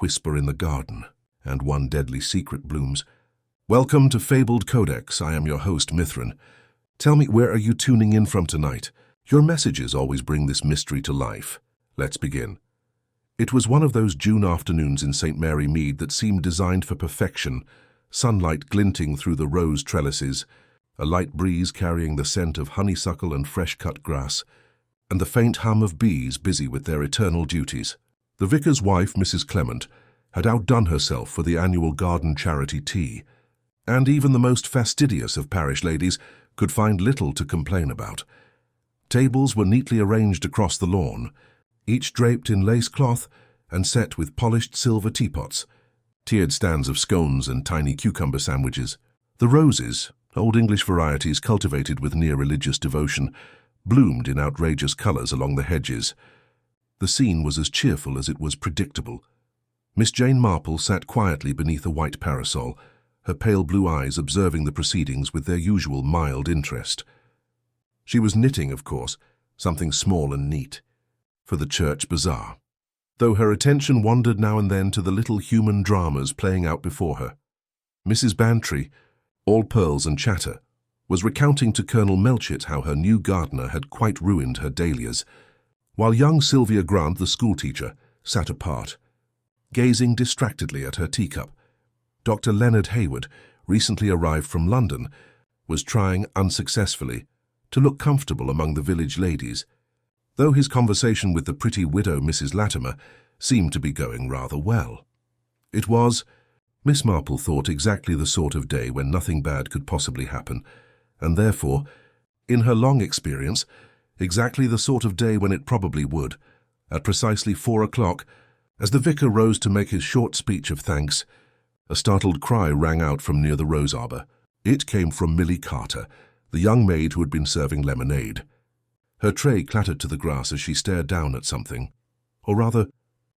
whisper in the garden, and one deadly secret blooms. Welcome to Fabled Codex. I am your host, Mithrin. Tell me, where are you tuning in from tonight? Your messages always bring this mystery to life. Let's begin. It was one of those June afternoons in St. Mary Mead that seemed designed for perfection, sunlight glinting through the rose trellises, a light breeze carrying the scent of honeysuckle and fresh-cut grass, and the faint hum of bees busy with their eternal duties. The vicar's wife, Mrs. Clement, had outdone herself for the annual garden charity tea, and even the most fastidious of parish ladies could find little to complain about. Tables were neatly arranged across the lawn, each draped in lace cloth and set with polished silver teapots, tiered stands of scones and tiny cucumber sandwiches. The roses, Old English varieties cultivated with near-religious devotion, bloomed in outrageous colours along the hedges. The scene was as cheerful as it was predictable. Miss Jane Marple sat quietly beneath a white parasol, her pale blue eyes observing the proceedings with their usual mild interest. She was knitting, of course, something small and neat, for the church bazaar, though her attention wandered now and then to the little human dramas playing out before her. Mrs. Bantry, all pearls and chatter, was recounting to Colonel Melchett how her new gardener had quite ruined her dahlias, while young Sylvia Grant, the schoolteacher, sat apart, gazing distractedly at her teacup. Dr. Leonard Hayward, recently arrived from London, was trying unsuccessfully to look comfortable among the village ladies, though his conversation with the pretty widow Mrs. Latimer seemed to be going rather well. It was, Miss Marple thought, exactly the sort of day when nothing bad could possibly happen, and therefore, in her long experience, exactly the sort of day when it probably would. At precisely 4 o'clock, as the vicar rose to make his short speech of thanks, a startled cry rang out from near the rose arbor. It came from Millie Carter, the young maid who had been serving lemonade. Her tray clattered to the grass as she stared down at something, or rather,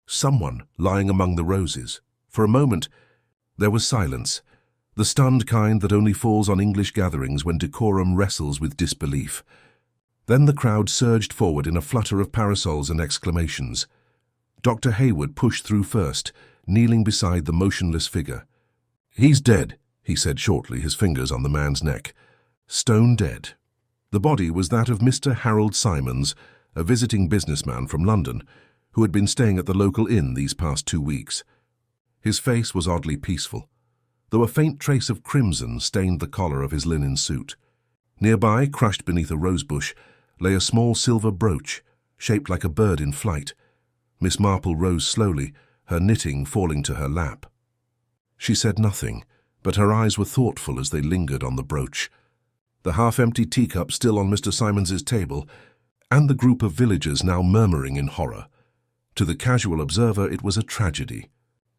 someone lying among the roses. For a moment, there was silence, the stunned kind that only falls on English gatherings when decorum wrestles with disbelief. Then the crowd surged forward in a flutter of parasols and exclamations. Dr. Hayward pushed through first, kneeling beside the motionless figure. "He's dead," he said shortly, his fingers on the man's neck. "Stone dead." The body was that of Mr. Harold Simons, a visiting businessman from London, who had been staying at the local inn these past 2 weeks. His face was oddly peaceful, though a faint trace of crimson stained the collar of his linen suit. Nearby, crushed beneath a rosebush, lay a small silver brooch, shaped like a bird in flight. Miss Marple rose slowly, her knitting falling to her lap. She said nothing, but her eyes were thoughtful as they lingered on the brooch, the half-empty teacup still on Mr. Simons's table, and the group of villagers now murmuring in horror. To the casual observer, it was a tragedy.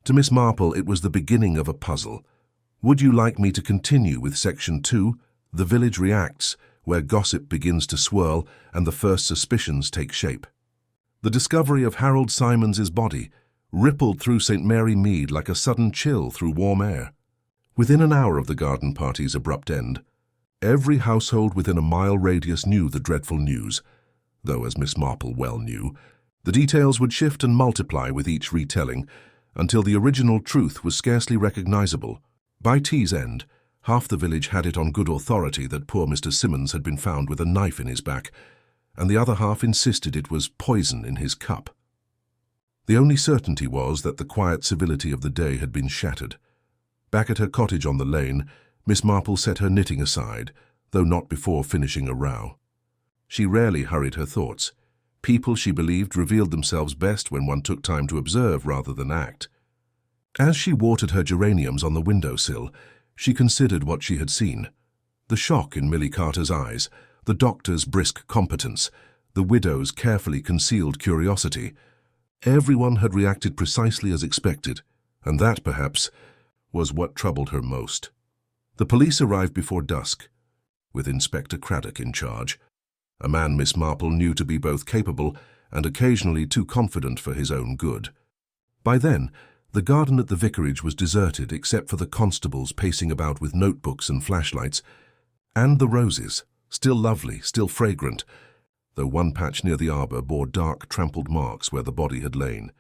To Miss Marple, it was the beginning of a puzzle. Would you like me to continue with Section 2, The Village Reacts, where gossip begins to swirl and the first suspicions take shape? The discovery of Harold Simons's body rippled through St. Mary Mead like a sudden chill through warm air. Within an hour of the garden party's abrupt end, every household within a mile radius knew the dreadful news, though, as Miss Marple well knew, the details would shift and multiply with each retelling, until the original truth was scarcely recognizable. By tea's end, half the village had it on good authority that poor Mr. Simons had been found with a knife in his back, and the other half insisted it was poison in his cup. The only certainty was that the quiet civility of the day had been shattered. Back at her cottage on the lane, Miss Marple set her knitting aside, though not before finishing a row. She rarely hurried her thoughts. People, she believed, revealed themselves best when one took time to observe rather than act. As she watered her geraniums on the windowsill, she considered what she had seen. The shock in Millie Carter's eyes, the doctor's brisk competence, the widow's carefully concealed curiosity. Everyone had reacted precisely as expected, and that, perhaps, was what troubled her most. The police arrived before dusk, with Inspector Craddock in charge, a man Miss Marple knew to be both capable and occasionally too confident for his own good. By then, the garden at the vicarage was deserted except for the constables pacing about with notebooks and flashlights, and the roses, still lovely, still fragrant, though one patch near the arbor bore dark, trampled marks where the body had lain.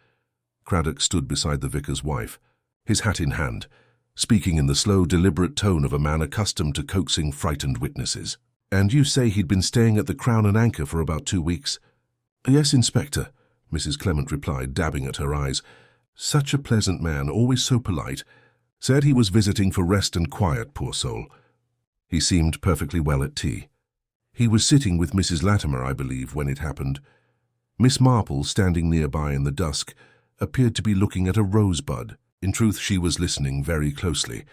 Craddock stood beside the vicar's wife, his hat in hand, speaking in the slow, deliberate tone of a man accustomed to coaxing frightened witnesses. "And you say he'd been staying at the Crown and Anchor for about 2 weeks?" "Yes, Inspector," Mrs. Clement replied, dabbing at her eyes. "Such a pleasant man, always so polite. Said he was visiting for rest and quiet, poor soul. He seemed perfectly well at tea. He was sitting with Mrs. Latimer, I believe, when it happened. Miss Marple, standing nearby in the dusk, appeared to be looking at a rosebud. In truth, she was listening very closely.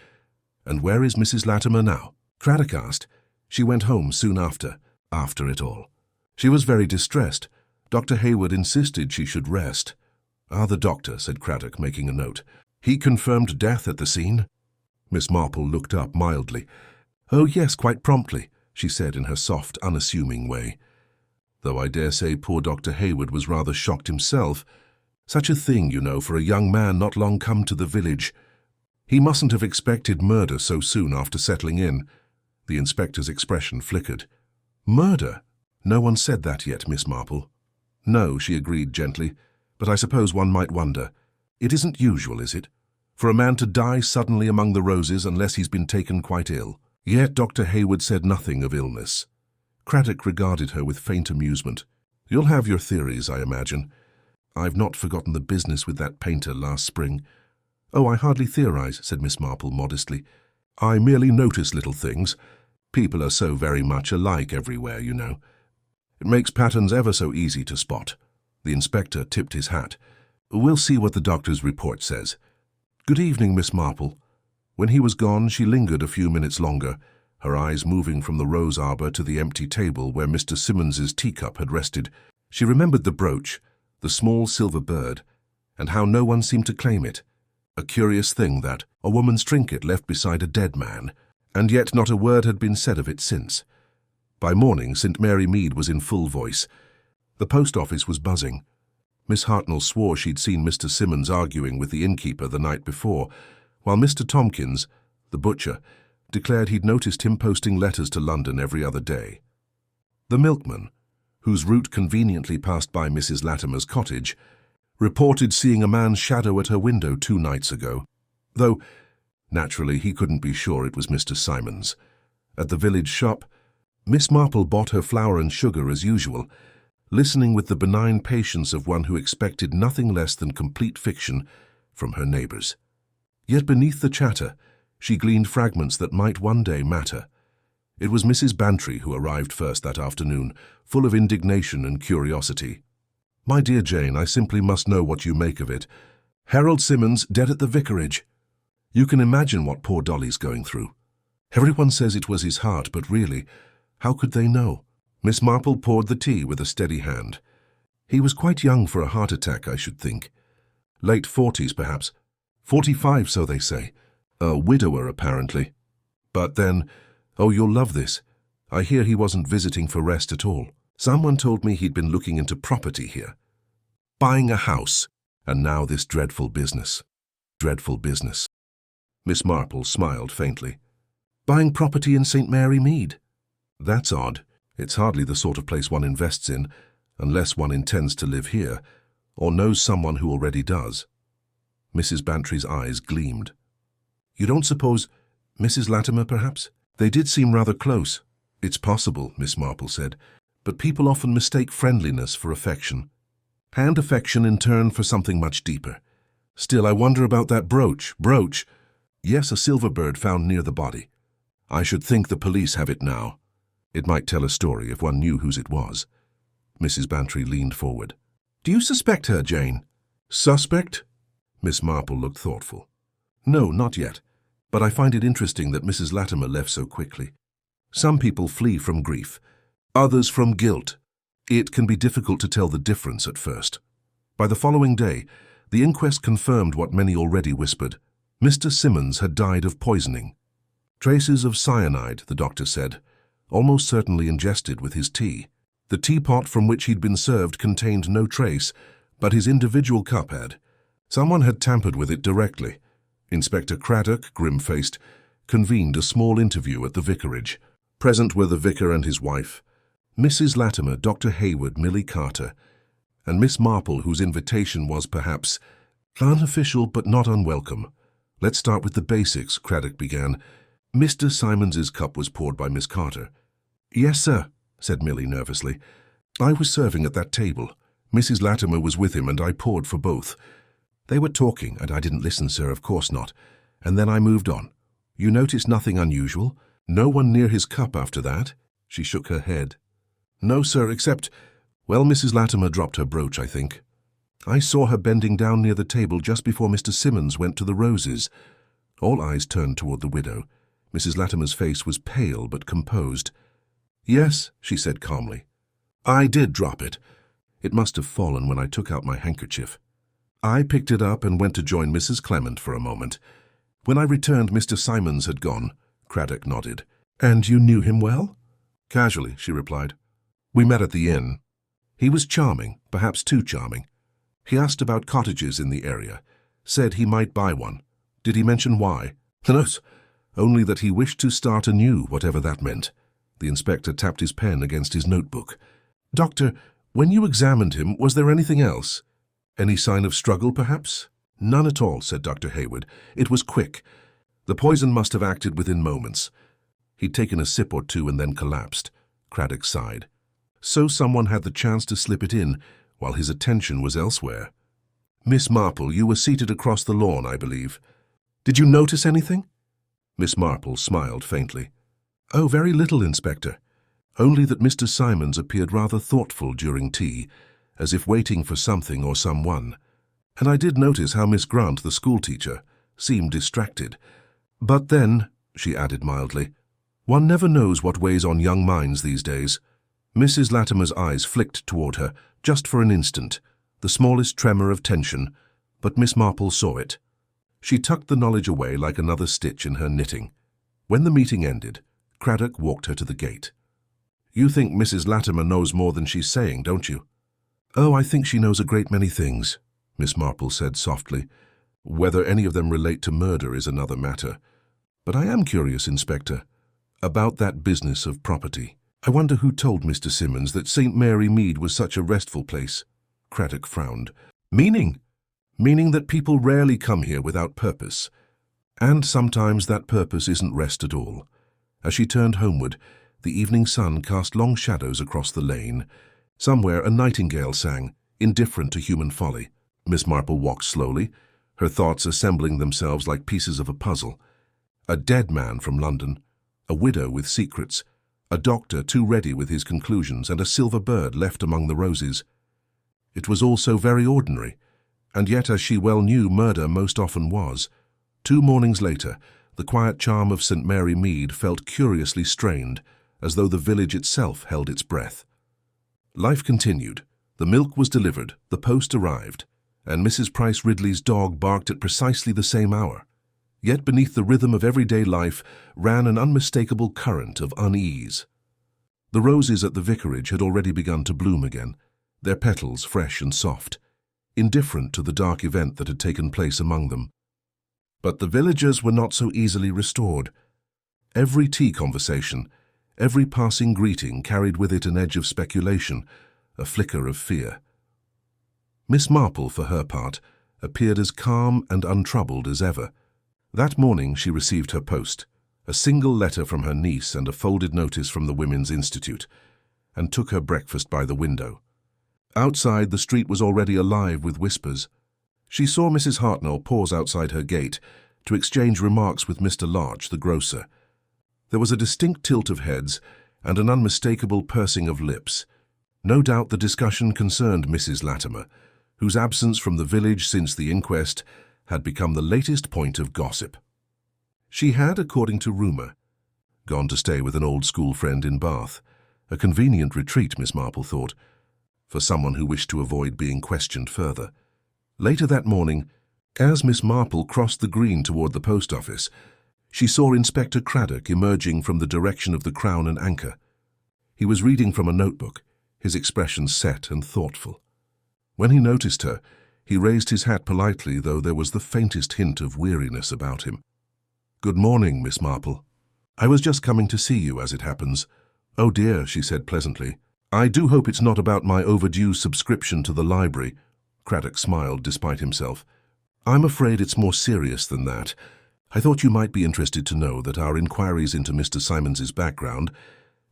And where is Mrs. Latimer now?" Craddock asked. "She went home soon after it all. She was very distressed. Dr. Hayward insisted she should rest." "Ah, the doctor," said Craddock, making a note. "He confirmed death at the scene?" Miss Marple looked up mildly. "Oh, yes, quite promptly," she said in her soft, unassuming way. "Though I dare say poor Dr. Hayward was rather shocked himself. Such a thing, you know, for a young man not long come to the village. He mustn't have expected murder so soon after settling in." The inspector's expression flickered. "Murder? No one said that yet, Miss Marple." "No," she agreed gently, "but I suppose one might wonder. It isn't usual, is it, for a man to die suddenly among the roses unless he's been taken quite ill?" Yet Dr. Hayward said nothing of illness. Craddock regarded her with faint amusement. "You'll have your theories, I imagine. I've not forgotten the business with that painter last spring." "Oh, I hardly theorize," said Miss Marple modestly. "I merely notice little things. People are so very much alike everywhere, you know. It makes patterns ever so easy to spot." The inspector tipped his hat. "We'll see what the doctor's report says. Good evening, Miss Marple." When he was gone, she lingered a few minutes longer, her eyes moving from the rose arbor to the empty table where Mr. Simmons's teacup had rested. She remembered the brooch, the small silver bird, and how no one seemed to claim it. A curious thing that, a woman's trinket left beside a dead man, and yet not a word had been said of it since. By morning, St. Mary Mead was in full voice. The post office was buzzing. Miss Hartnell swore she'd seen Mr. Simmons arguing with the innkeeper the night before, while Mr. Tompkins, the butcher, declared he'd noticed him posting letters to London every other day. The milkman, whose route conveniently passed by Mrs. Latimer's cottage, reported seeing a man's shadow at her window 2 nights ago, though, naturally, he couldn't be sure it was Mr. Simons. At the village shop, Miss Marple bought her flour and sugar as usual, listening with the benign patience of one who expected nothing less than complete fiction from her neighbours. Yet beneath the chatter, she gleaned fragments that might one day matter. It was Mrs. Bantry who arrived first that afternoon, full of indignation and curiosity. "My dear Jane, I simply must know what you make of it. Harold Simmons dead at the vicarage. You can imagine what poor Dolly's going through. Everyone says it was his heart, but really, how could they know?" Miss Marple poured the tea with a steady hand. "He was quite young for a heart attack, I should think. Late 40s, perhaps. 45, so they say. A widower, apparently. But then, oh, you'll love this. I hear he wasn't visiting for rest at all. Someone told me he'd been looking into property here. Buying a house, and now this dreadful business. Dreadful business." Miss Marple smiled faintly. "Buying property in St. Mary Mead? That's odd. It's hardly the sort of place one invests in, unless one intends to live here, or knows someone who already does." Mrs. Bantry's eyes gleamed. "You don't suppose Mrs. Latimer, perhaps? They did seem rather close." "It's possible," Miss Marple said, "but people often mistake friendliness for affection, and affection in turn for something much deeper. Still, I wonder about that brooch." "Brooch? Yes, a silver bird found near the body. I should think the police have it now. It might tell a story if one knew whose it was." Mrs. Bantry leaned forward. "Do you suspect her, Jane?" "Suspect?" Miss Marple looked thoughtful. "No, not yet. But I find it interesting that Mrs. Latimer left so quickly. Some people flee from grief, others from guilt. It can be difficult to tell the difference at first. By the following day, the inquest confirmed what many already whispered. Mr. Simmons had died of poisoning. Traces of cyanide, the doctor said, almost certainly ingested with his tea. The teapot from which he'd been served contained no trace, but his individual cup had. Someone had tampered with it directly. Inspector Craddock, grim-faced, convened a small interview at the vicarage. Present were the vicar and his wife, Mrs. Latimer, Dr. Hayward, Millie Carter, and Miss Marple, whose invitation was perhaps Unofficial but not unwelcome. Let's start with the basics, Craddock began. Mr. Simons's cup was poured by Miss Carter. Yes, sir, said Milly nervously. I was serving at that table. Mrs. Latimer was with him and I poured for both. They were talking and I didn't listen, sir, of course not. And then I moved on. You noticed nothing unusual? No one near his cup after that? She shook her head. No, sir, except, well, Mrs. Latimer dropped her brooch, I think. I saw her bending down near the table just before Mr. Simmons went to the roses. All eyes turned toward the widow. Mrs. Latimer's face was pale but composed. Yes, she said calmly. I did drop it. It must have fallen when I took out my handkerchief. I picked it up and went to join Mrs. Clement for a moment. When I returned, Mr. Simons had gone. Craddock nodded. And you knew him well? Casually, she replied. We met at the inn. He was charming, perhaps too charming. He asked about cottages in the area, said he might buy one. Did he mention why? No, only that he wished to start anew, whatever that meant. The inspector tapped his pen against his notebook. Doctor, when you examined him, was there anything else? Any sign of struggle, perhaps? None at all, said Dr. Hayward. It was quick. The poison must have acted within moments. He'd taken a sip or two and then collapsed. Craddock sighed. So someone had the chance to slip it in, while his attention was elsewhere. Miss Marple, you were seated across the lawn, I believe. Did you notice anything? Miss Marple smiled faintly. Oh, very little, Inspector. Only that Mr. Simons appeared rather thoughtful during tea, as if waiting for something or someone. And I did notice how Miss Grant, the schoolteacher, seemed distracted. But then, she added mildly, one never knows what weighs on young minds these days. Mrs. Latimer's eyes flicked toward her, just for an instant, the smallest tremor of tension, but Miss Marple saw it. She tucked the knowledge away like another stitch in her knitting. When the meeting ended, Craddock walked her to the gate. You think Mrs. Latimer knows more than she's saying, don't you? Oh, I think she knows a great many things, Miss Marple said softly. Whether any of them relate to murder is another matter. But I am curious, Inspector, about that business of property. I wonder who told Mr. Simmons that St. Mary Mead was such a restful place. Craddock frowned. Meaning? Meaning that people rarely come here without purpose. And sometimes that purpose isn't rest at all. As she turned homeward, the evening sun cast long shadows across the lane. Somewhere a nightingale sang, indifferent to human folly. Miss Marple walked slowly, her thoughts assembling themselves like pieces of a puzzle. A dead man from London, a widow with secrets, a doctor too ready with his conclusions, and a silver bird left among the roses. It was all so very ordinary, and yet, as she well knew, murder most often was. 2 mornings later, the quiet charm of St. Mary Mead felt curiously strained, as though the village itself held its breath. Life continued. The milk was delivered, the post arrived, and Mrs. Price Ridley's dog barked at precisely the same hour. Yet beneath the rhythm of everyday life ran an unmistakable current of unease. The roses at the vicarage had already begun to bloom again, their petals fresh and soft, indifferent to the dark event that had taken place among them. But the villagers were not so easily restored. Every tea conversation, every passing greeting carried with it an edge of speculation, a flicker of fear. Miss Marple, for her part, appeared as calm and untroubled as ever. That morning she received her post, a single letter from her niece and a folded notice from the Women's Institute, and took her breakfast by the window. Outside, the street was already alive with whispers. She saw Mrs. Hartnell pause outside her gate to exchange remarks with Mr. Larch, the grocer. There was a distinct tilt of heads and an unmistakable pursing of lips. No doubt the discussion concerned Mrs. Latimer, whose absence from the village since the inquest had become the latest point of gossip. She had, according to rumour, gone to stay with an old school friend in Bath, a convenient retreat, Miss Marple thought, for someone who wished to avoid being questioned further. Later that morning, as Miss Marple crossed the green toward the post office, she saw Inspector Craddock emerging from the direction of the Crown and Anchor. He was reading from a notebook, his expression set and thoughtful. When he noticed her, he raised his hat politely, though there was the faintest hint of weariness about him. "Good morning, Miss Marple. I was just coming to see you, as it happens." "Oh dear," she said pleasantly. "I do hope it's not about my overdue subscription to the library." Craddock smiled despite himself. I'm afraid it's more serious than that. I thought you might be interested to know that our inquiries into Mr. Simons's background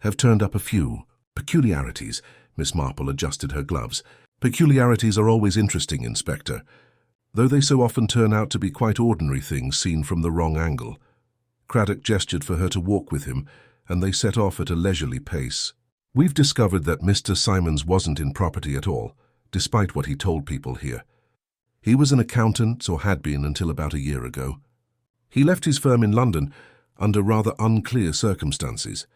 have turned up a few peculiarities. Miss Marple adjusted her gloves. Peculiarities are always interesting, Inspector, though they so often turn out to be quite ordinary things seen from the wrong angle. Craddock gestured for her to walk with him, and they set off at a leisurely pace. We've discovered that Mr. Simons wasn't in property at all, despite what he told people here. He was an accountant, or had been until about a year ago. He left his firm in London under rather unclear circumstances.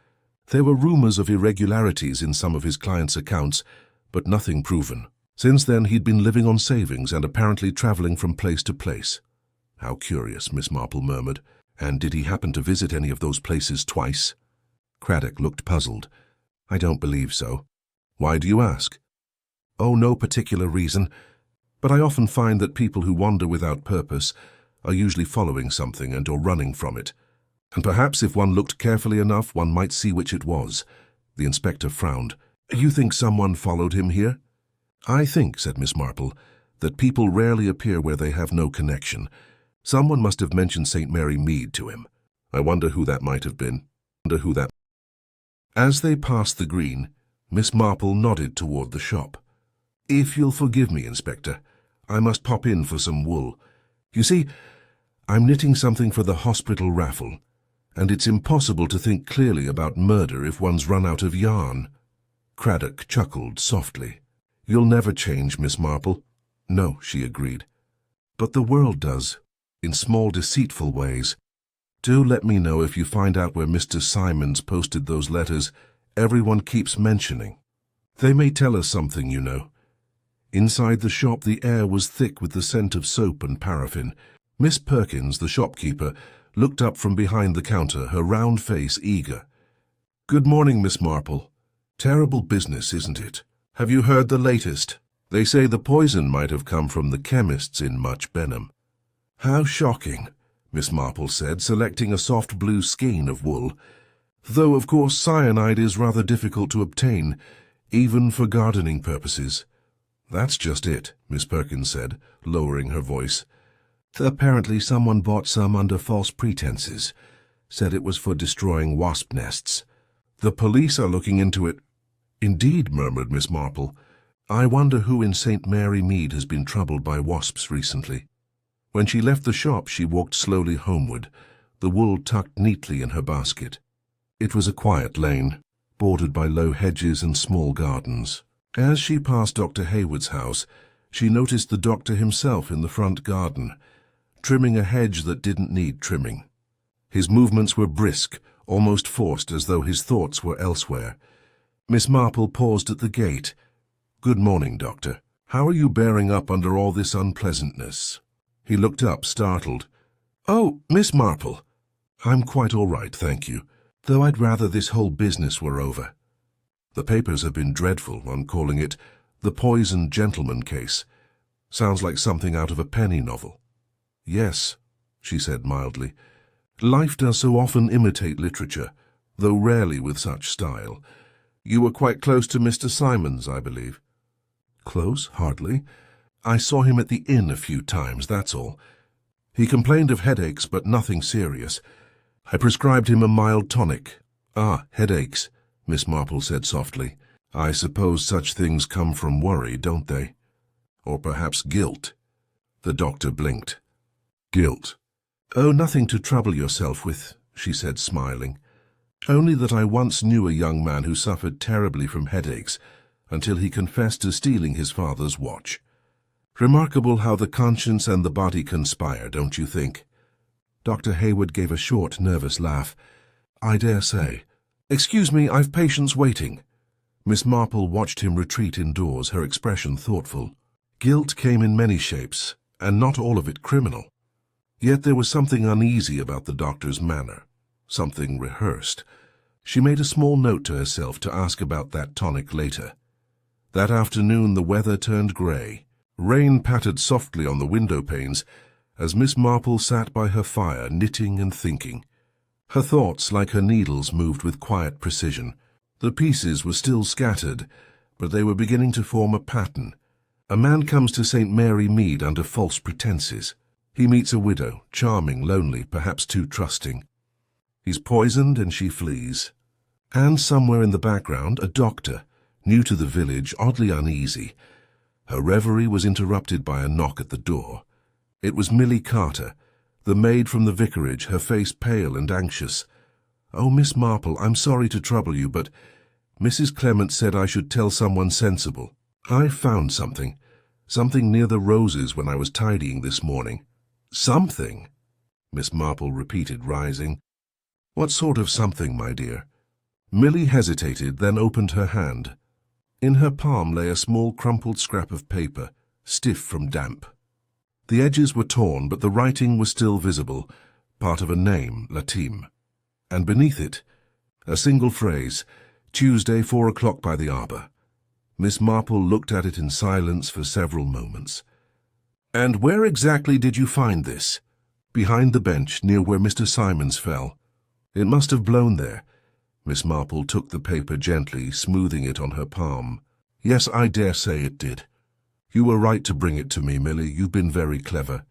There were rumours of irregularities in some of his clients' accounts, but nothing proven. Since then, he'd been living on savings and apparently travelling from place to place. How curious, Miss Marple murmured. And did he happen to visit any of those places twice? Craddock looked puzzled. I don't believe so. Why do you ask? Oh, no particular reason, but I often find that people who wander without purpose are usually following something or running from it. And perhaps if one looked carefully enough, one might see which it was. The inspector frowned. You think someone followed him here? I think, said Miss Marple, that people rarely appear where they have no connection. Someone must have mentioned St. Mary Mead to him. I wonder who that might have been. As they passed the green, Miss Marple nodded toward the shop. If you'll forgive me, Inspector, I must pop in for some wool. You see, I'm knitting something for the hospital raffle, and it's impossible to think clearly about murder if one's run out of yarn. Craddock chuckled softly. You'll never change, Miss Marple. No, she agreed. But the world does, in small deceitful ways. Do let me know if you find out where Mr. Simons posted those letters everyone keeps mentioning. They may tell us something, you know. Inside the shop the air was thick with the scent of soap and paraffin. Miss Perkins, the shopkeeper, looked up from behind the counter, her round face eager. Good morning, Miss Marple. Terrible business, isn't it? Have you heard the latest? They say the poison might have come from the chemists in Much Benham. How shocking, Miss Marple said, selecting a soft blue skein of wool. Though, of course, cyanide is rather difficult to obtain, even for gardening purposes. That's just it, Miss Perkins said, lowering her voice. Apparently someone bought some under false pretenses, said it was for destroying wasp nests. The police are looking into it. Indeed, murmured Miss Marple. I wonder who in St. Mary Mead has been troubled by wasps recently. When she left the shop, she walked slowly homeward, the wool tucked neatly in her basket. It was a quiet lane, bordered by low hedges and small gardens. As she passed Dr. Hayward's house, she noticed the doctor himself in the front garden, trimming a hedge that didn't need trimming. His movements were brisk, almost forced, as though his thoughts were elsewhere. Miss Marple paused at the gate. Good morning, Doctor. How are you bearing up under all this unpleasantness? He looked up, startled. Oh, Miss Marple. I'm quite all right, thank you, though I'd rather this whole business were over. The papers have been dreadful on calling it the Poisoned Gentleman case. Sounds like something out of a penny novel. Yes, she said mildly. Life does so often imitate literature, though rarely with such style. You were quite close to Mr. Simons, I believe. Close? Hardly. I saw him at the inn a few times, that's all. He complained of headaches, but nothing serious. I prescribed him a mild tonic. Ah, headaches, Miss Marple said softly. I suppose such things come from worry, don't they? Or perhaps guilt. The doctor blinked. Guilt. Oh, nothing to trouble yourself with, she said, smiling. Only that I once knew a young man who suffered terribly from headaches until he confessed to stealing his father's watch. Remarkable how the conscience and the body conspire, don't you think? Dr. Hayward gave a short, nervous laugh. I dare say. Excuse me, I've patients waiting. Miss Marple watched him retreat indoors, her expression thoughtful. Guilt came in many shapes, and not all of it criminal. Yet there was something uneasy about the doctor's manner, something rehearsed. She made a small note to herself to ask about that tonic later. That afternoon the weather turned grey. Rain pattered softly on the window panes as Miss Marple sat by her fire, knitting and thinking. Her thoughts, like her needles, moved with quiet precision. The pieces were still scattered, but they were beginning to form a pattern. A man comes to St. Mary Mead under false pretenses. He meets a widow, charming, lonely, perhaps too trusting. He's poisoned and she flees. And somewhere in the background, a doctor, new to the village, oddly uneasy. Her reverie was interrupted by a knock at the door. It was Millie Carter, the maid from the vicarage, her face pale and anxious. "Oh, Miss Marple, I'm sorry to trouble you, but Mrs. Clement said I should tell someone sensible. I found something near the roses when I was tidying this morning." "Something?" Miss Marple repeated, rising. "What sort of something, my dear?" Millie hesitated, then opened her hand. In her palm lay a small crumpled scrap of paper, stiff from damp. The edges were torn, but the writing was still visible, part of a name, Latim. And beneath it, a single phrase, "Tuesday, 4 o'clock by the arbor." Miss Marple looked at it in silence for several moments. "And where exactly did you find this?" "Behind the bench, near where Mr. Simons fell. It must have blown there." Miss Marple took the paper gently, smoothing it on her palm. "Yes, I dare say it did. You were right to bring it to me, Millie. You've been very clever.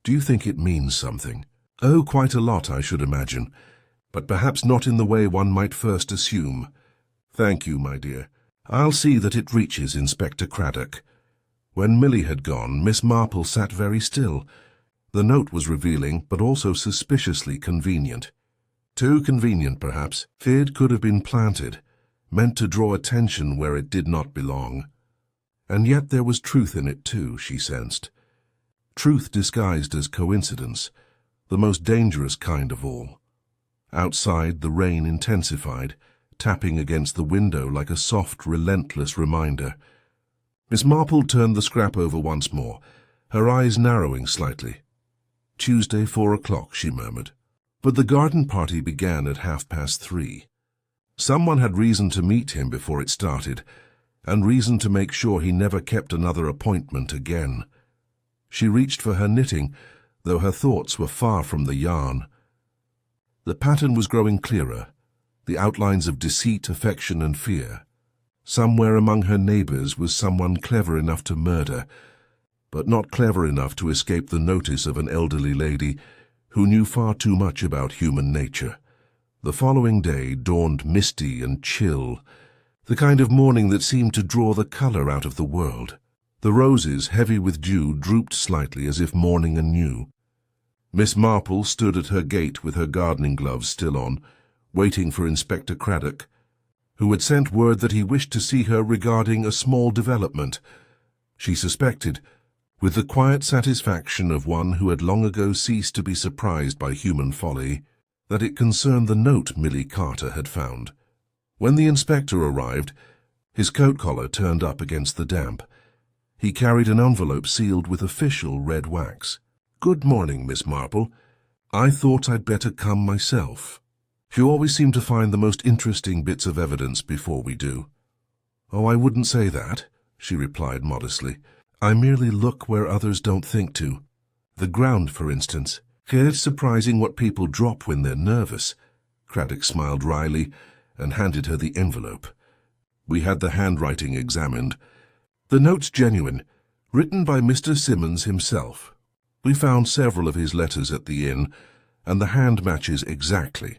Do you think it means something?" "Oh, quite a lot, I should imagine, but perhaps not in the way one might first assume." "Thank you, my dear. I'll see that it reaches Inspector Craddock." When Millie had gone, Miss Marple sat very still. The note was revealing, but also suspiciously convenient. Too convenient, perhaps. Feared could have been planted, meant to draw attention where it did not belong. And yet there was truth in it too, she sensed. Truth disguised as coincidence, the most dangerous kind of all. Outside, the rain intensified, tapping against the window like a soft, relentless reminder. Miss Marple turned the scrap over once more, her eyes narrowing slightly. "Tuesday, 4 o'clock, she murmured. But the garden party began at 3:30. Someone had reason to meet him before it started, and reason to make sure he never kept another appointment again. She reached for her knitting, though her thoughts were far from the yarn. The pattern was growing clearer, the outlines of deceit, affection, and fear. Somewhere among her neighbors was someone clever enough to murder, but not clever enough to escape the notice of an elderly lady who knew far too much about human nature. The following day dawned misty and chill, the kind of morning that seemed to draw the color out of the world. The roses, heavy with dew, drooped slightly as if mourning anew. Miss Marple stood at her gate with her gardening gloves still on, waiting for Inspector Craddock, who had sent word that he wished to see her regarding a small development. She suspected, with the quiet satisfaction of one who had long ago ceased to be surprised by human folly, that it concerned the note Millie Carter had found. When the inspector arrived, his coat collar turned up against the damp. He carried an envelope sealed with official red wax. "Good morning, Miss Marple. I thought I'd better come myself. You always seem to find the most interesting bits of evidence before we do." "Oh, I wouldn't say that," she replied modestly. "I merely look where others don't think to. The ground, for instance. It's surprising what people drop when they're nervous." Craddock smiled wryly and handed her the envelope. "We had the handwriting examined. The note's genuine, written by Mr. Simons himself. We found several of his letters at the inn, and the hand matches exactly.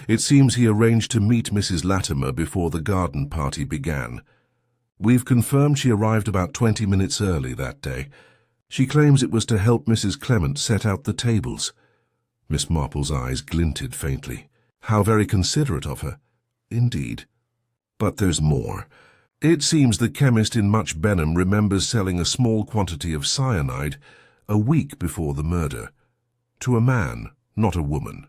It seems he arranged to meet Mrs. Latimer before the garden party began. We've confirmed she arrived about 20 minutes early that day. She claims it was to help Mrs. Clement set out the tables." Miss Marple's eyes glinted faintly. "How very considerate of her." "Indeed. But there's more. It seems the chemist in Much Benham remembers selling a small quantity of cyanide a week before the murder. To a man, not a woman.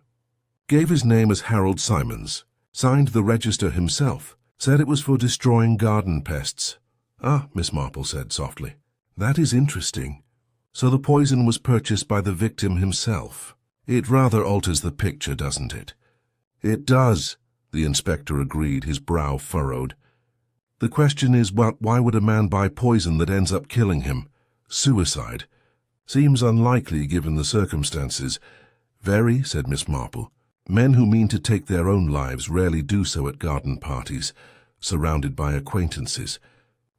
Gave his name as Harold Simons. Signed the register himself. Said it was for destroying garden pests." "Ah," Miss Marple said softly. "That is interesting. So the poison was purchased by the victim himself. It rather alters the picture, doesn't it?" "It does," the inspector agreed, his brow furrowed. "The question is, why would a man buy poison that ends up killing him? Suicide. Seems unlikely given the circumstances." "Very," said Miss Marple. "Men who mean to take their own lives rarely do so at garden parties, surrounded by acquaintances.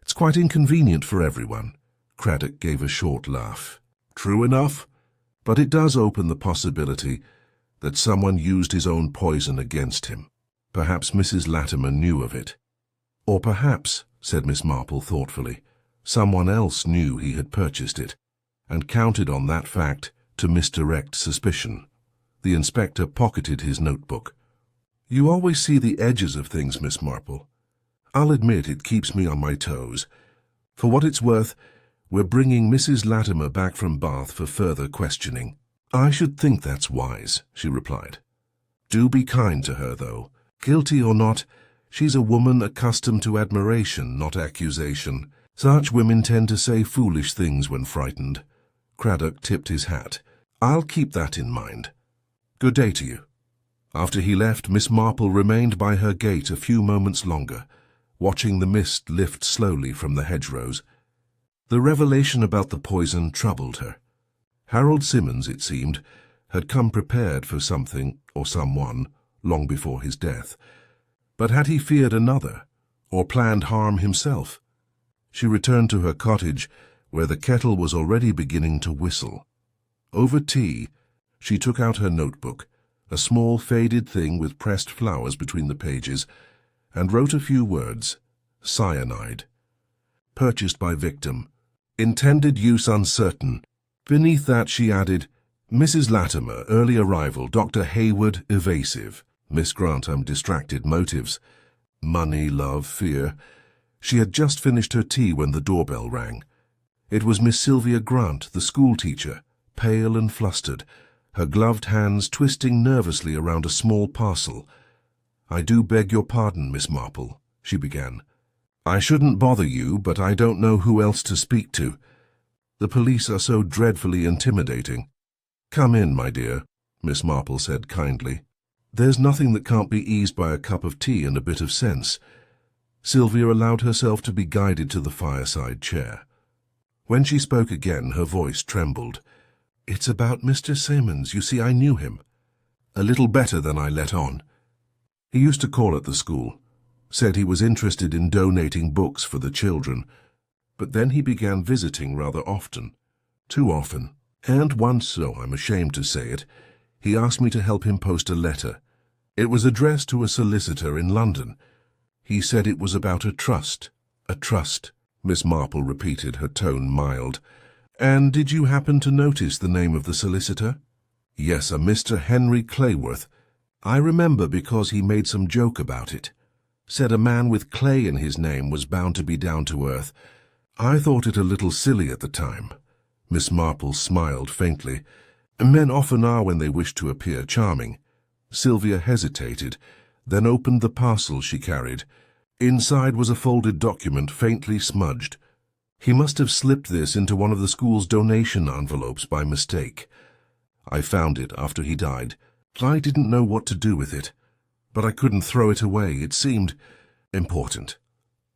It's quite inconvenient for everyone." Craddock gave a short laugh. "True enough. But it does open the possibility that someone used his own poison against him. Perhaps Mrs. Latimer knew of it. Or perhaps, said Miss Marple thoughtfully, someone else knew he had purchased it, and counted on that fact to misdirect suspicion. The inspector pocketed his notebook. You always see the edges of things, Miss Marple. I'll admit it keeps me on my toes. For what it's worth, we're bringing Mrs. Latimer back from Bath for further questioning. I should think that's wise, she replied. Do be kind to her, though. Guilty or not, she's a woman accustomed to admiration, not accusation. Such women tend to say foolish things when frightened. Craddock tipped his hat. I'll keep that in mind. Good day to you. After he left, Miss Marple remained by her gate a few moments longer, watching the mist lift slowly from the hedgerows. The revelation about the poison troubled her. Harold Simmons, it seemed, had come prepared for something or someone long before his death. But had he feared another, or planned harm himself? She returned to her cottage, where the kettle was already beginning to whistle. Over tea, she took out her notebook, a small faded thing with pressed flowers between the pages, and wrote a few words. Cyanide. Purchased by victim. Intended use uncertain. Beneath that she added, Mrs. Latimer, early arrival, Dr. Hayward, evasive. Miss Grantham, distracted motives. Money, love, fear. She had just finished her tea when the doorbell rang. It was Miss Sylvia Grant, the schoolteacher, pale and flustered, her gloved hands twisting nervously around a small parcel. I do beg your pardon, Miss Marple, she began. I shouldn't bother you, but I don't know who else to speak to. The police are so dreadfully intimidating. Come in, my dear, Miss Marple said kindly. There's nothing that can't be eased by a cup of tea and a bit of sense. Sylvia allowed herself to be guided to the fireside chair. When she spoke again, her voice trembled. It's about Mr. Simmons. You see, I knew him. A little better than I let on. He used to call at the school, said he was interested in donating books for the children, but then he began visiting rather often, too often, and once, so I'm ashamed to say it, he asked me to help him post a letter. It was addressed to a solicitor in London. He said it was about a trust. A trust, Miss Marple repeated, her tone mild. And did you happen to notice the name of the solicitor? Yes, a Mr. Henry Clayworth. I remember because he made some joke about it. Said a man with Clay in his name was bound to be down to earth. I thought it a little silly at the time. Miss Marple smiled faintly. Men often are when they wish to appear charming. Sylvia hesitated, then opened the parcel she carried. Inside was a folded document, faintly smudged. He must have slipped this into one of the school's donation envelopes by mistake. I found it after he died. I didn't know what to do with it, but I couldn't throw it away. It seemed important.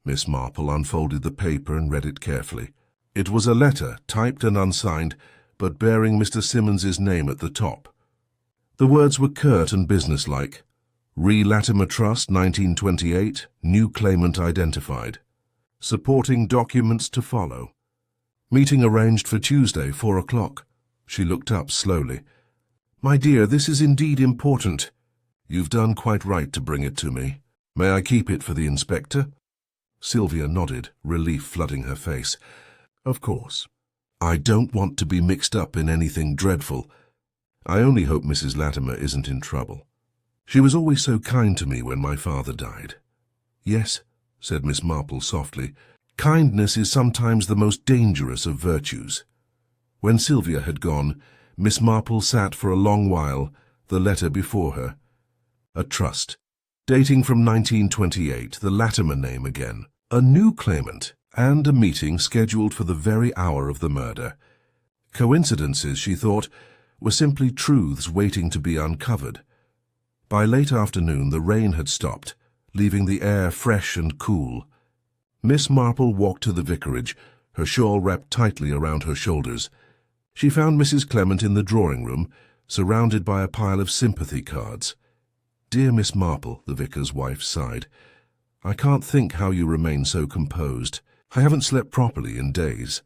Miss Marple unfolded the paper and read it carefully. It was a letter, typed and unsigned, but bearing Mr. Simmons's name at the top. The words were curt and businesslike. Re Latimer Trust, 1928, new claimant identified. Supporting documents to follow. Meeting arranged for Tuesday, 4 o'clock. She looked up slowly. My dear, this is indeed important. You've done quite right to bring it to me. May I keep it for the inspector? Sylvia nodded, relief flooding her face. Of course. I don't want to be mixed up in anything dreadful. I only hope Mrs. Latimer isn't in trouble. She was always so kind to me when my father died. Yes, said Miss Marple softly. Kindness is sometimes the most dangerous of virtues. When Sylvia had gone, Miss Marple sat for a long while, the letter before her. A trust. Dating from 1928, the Latimer name again. A new claimant, and a meeting scheduled for the very hour of the murder. Coincidences, she thought, were simply truths waiting to be uncovered. By late afternoon, the rain had stopped, leaving the air fresh and cool. Miss Marple walked to the vicarage, her shawl wrapped tightly around her shoulders. She found Mrs. Clement in the drawing-room, surrounded by a pile of sympathy cards. Dear Miss Marple, the vicar's wife sighed, I can't think how you remain so composed. I haven't slept properly in days.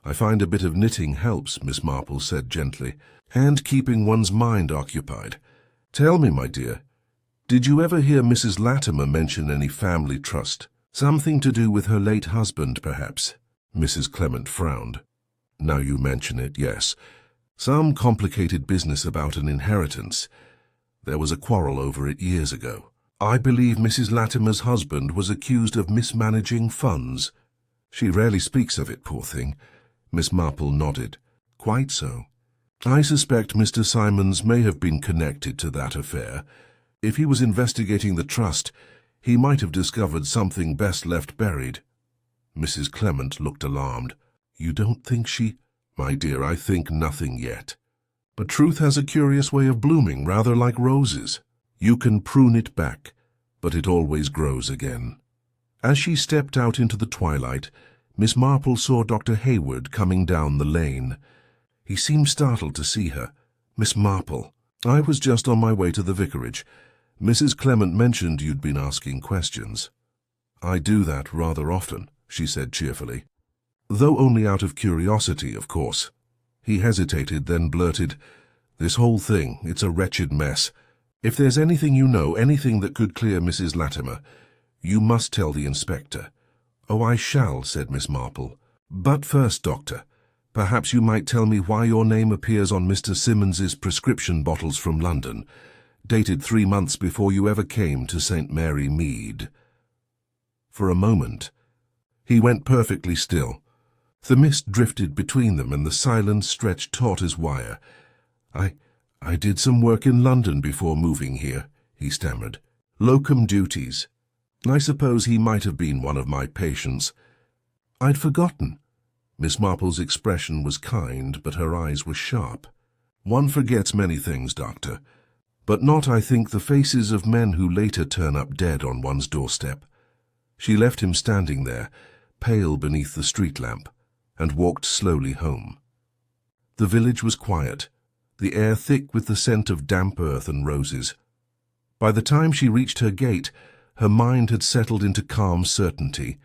I find a bit of knitting helps, Miss Marple said gently. and keeping one's mind occupied. Tell me, my dear, did you ever hear Mrs. Latimer mention any family trust? Something to do with her late husband, perhaps? Mrs. Clement frowned. Now you mention it, yes. Some complicated business about an inheritance. There was a quarrel over it years ago. I believe Mrs. Latimer's husband was accused of mismanaging funds. She rarely speaks of it, poor thing. Miss Marple nodded. Quite so. I suspect Mr. Simons may have been connected to that affair. If he was investigating the trust, he might have discovered something best left buried. Mrs. Clement looked alarmed. You don't think she... My dear, I think nothing yet. But truth has a curious way of blooming, rather like roses. You can prune it back, but it always grows again. As she stepped out into the twilight, Miss Marple saw Dr. Hayward coming down the lane. He seemed startled to see her. Miss Marple, I was just on my way to the vicarage. Mrs. Clement mentioned you'd been asking questions. I do that rather often, she said cheerfully. Though only out of curiosity, of course. He hesitated, then blurted, This whole thing, it's a wretched mess. If there's anything you know, anything that could clear Mrs. Latimer, you must tell the inspector. Oh, I shall, said Miss Marple. But first, Doctor, perhaps you might tell me why your name appears on Mr. Simmons's prescription bottles from London, dated 3 months before you ever came to St. Mary Mead. For a moment, he went perfectly still. The mist drifted between them and the silence stretched taut as wire. I did some work in London before moving here, he stammered. Locum duties. I suppose he might have been one of my patients. I'd forgotten. Miss Marple's expression was kind, but her eyes were sharp. One forgets many things, Doctor, but not, I think, the faces of men who later turn up dead on one's doorstep. She left him standing there, pale beneath the street lamp, and walked slowly home. The village was quiet, the air thick with the scent of damp earth and roses. By the time she reached her gate, her mind had settled into calm certainty.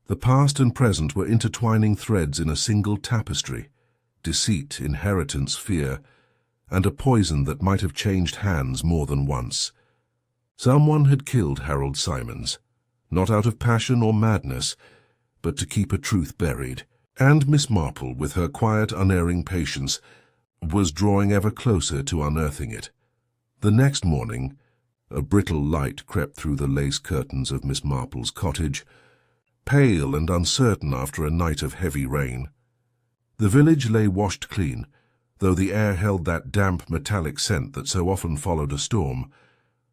The past and present were intertwining threads in a single tapestry: deceit, inheritance, fear, and a poison that might have changed hands more than once. Someone had killed Harold Simons, not out of passion or madness, but to keep a truth buried. And Miss Marple, with her quiet, unerring patience, was drawing ever closer to unearthing it. The next morning, a brittle light crept through the lace curtains of Miss Marple's cottage, pale and uncertain after a night of heavy rain. The village lay washed clean, though the air held that damp, metallic scent that so often followed a storm,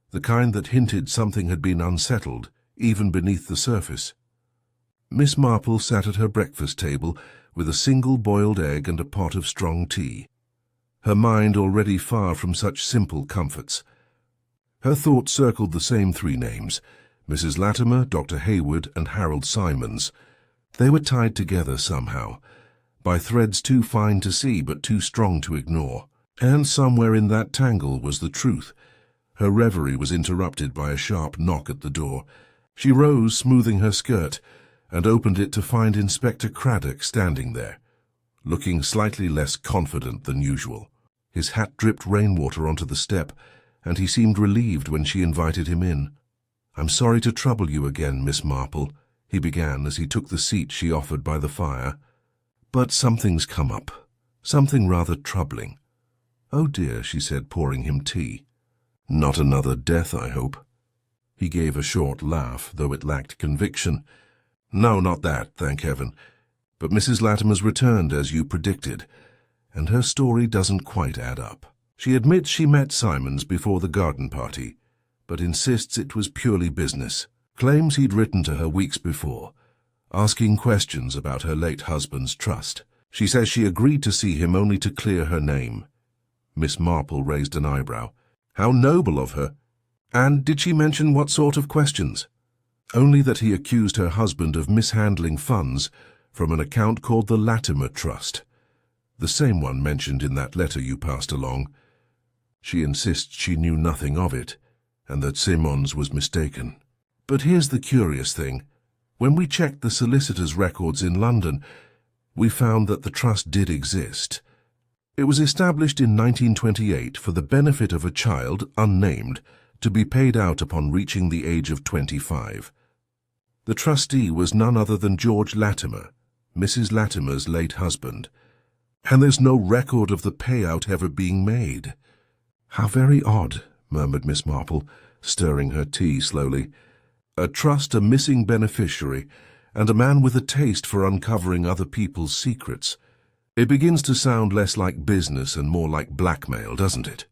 the kind that hinted something had been unsettled, even beneath the surface. Miss Marple sat at her breakfast table with a single boiled egg and a pot of strong tea, her mind already far from such simple comforts. Her thoughts circled the same 3 names, Mrs. Latimer, Dr. Hayward, and Harold Simons. They were tied together somehow, by threads too fine to see but too strong to ignore. And somewhere in that tangle was the truth. Her reverie was interrupted by a sharp knock at the door. She rose, smoothing her skirt, and opened it to find Inspector Craddock standing there, looking slightly less confident than usual. His hat dripped rainwater onto the step, and he seemed relieved when she invited him in. "I'm sorry to trouble you again, Miss Marple," he began as he took the seat she offered by the fire. "But something's come up, something rather troubling." "Oh dear," she said, pouring him tea. "Not another death, I hope?" He gave a short laugh, though it lacked conviction. "No, not that, thank heaven. But Mrs. Latimer's returned, as you predicted, and her story doesn't quite add up. She admits she met Simons before the garden party, but insists it was purely business. Claims he'd written to her weeks before, asking questions about her late husband's trust. She says she agreed to see him only to clear her name." Miss Marple raised an eyebrow. "How noble of her! And did she mention what sort of questions?" "Only that he accused her husband of mishandling funds from an account called the Latimer Trust, the same one mentioned in that letter you passed along. She insists she knew nothing of it, and that Simons was mistaken. But here's the curious thing. When we checked the solicitor's records in London, we found that the trust did exist. It was established in 1928 for the benefit of a child, unnamed, to be paid out upon reaching the age of 25. The trustee was none other than George Latimer, Mrs. Latimer's late husband, and there's no record of the payout ever being made. How very odd, murmured Miss Marple, stirring her tea slowly. A trust, a missing beneficiary, and a man with a taste for uncovering other people's secrets. It begins to sound less like business and more like blackmail, doesn't it?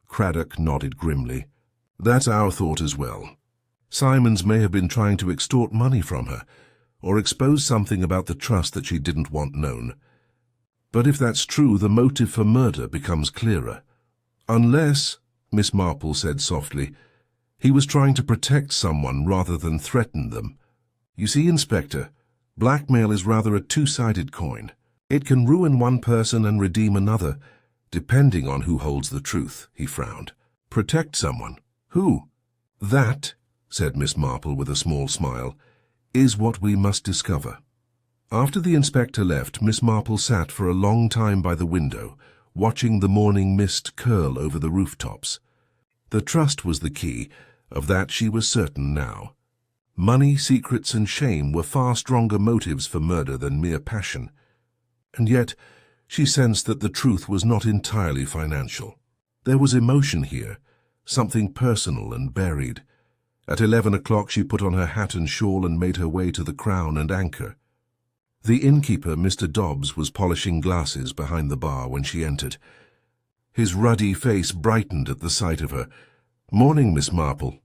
Craddock nodded grimly. That's our thought as well. Simons may have been trying to extort money from her, or expose something about the trust that she didn't want known. But if that's true, the motive for murder becomes clearer. Unless, Miss Marple said softly, he was trying to protect someone rather than threaten them. You see, Inspector, blackmail is rather a two-sided coin. It can ruin one person and redeem another, depending on who holds the truth, he frowned. Protect someone? Who? That, said Miss Marple with a small smile, is what we must discover. After the inspector left, Miss Marple sat for a long time by the window, watching the morning mist curl over the rooftops. The trust was the key, of that she was certain now. Money, secrets, and shame were far stronger motives for murder than mere passion. And yet, she sensed that the truth was not entirely financial. There was emotion here, something personal and buried. At 11 o'clock she put on her hat and shawl and made her way to the Crown and Anchor. The innkeeper, Mr. Dobbs, was polishing glasses behind the bar when she entered. His ruddy face brightened at the sight of her. Morning, Miss Marple.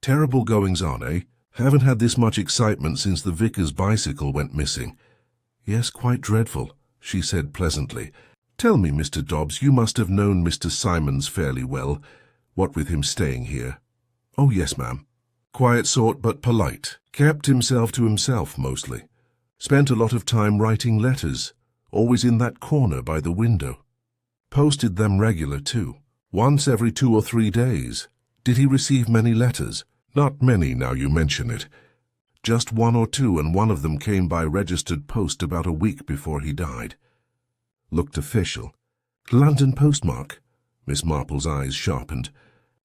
Terrible goings-on, eh? Haven't had this much excitement since the vicar's bicycle went missing. Yes, quite dreadful, she said pleasantly. Tell me, Mr. Dobbs, you must have known Mr. Simons fairly well, what with him staying here. Oh, yes, ma'am. Quiet sort, but polite. Kept himself to himself, mostly. Spent a lot of time writing letters, always in that corner by the window. Posted them regular, too. Once every 2 or 3 days. Did he receive many letters? Not many, now you mention it. Just 1 or 2, and one of them came by registered post about a week before he died. Looked official. London postmark. Miss Marple's eyes sharpened.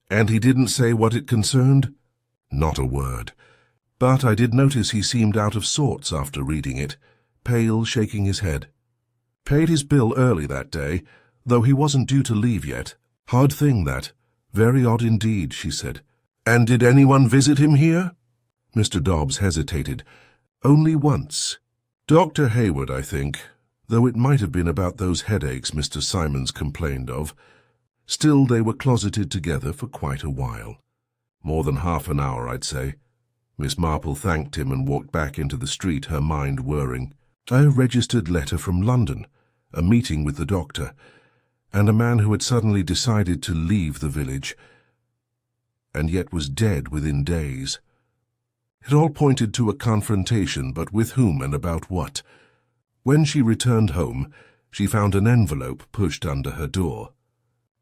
And he didn't say what it concerned? Not a word. But I did notice he seemed out of sorts after reading it, pale, shaking his head. Paid his bill early that day, though he wasn't due to leave yet. Hard thing, that. Very odd indeed, she said. And did anyone visit him here? Mr. Dobbs hesitated. Only once. Dr. Hayward, I think, though it might have been about those headaches Mr. Simons complained of. Still, they were closeted together for quite a while. More than half an hour, I'd say. Miss Marple thanked him and walked back into the street, her mind whirring. A registered letter from London, a meeting with the doctor, and a man who had suddenly decided to leave the village, and yet was dead within days. It all pointed to a confrontation, but with whom and about what? When she returned home, she found an envelope pushed under her door.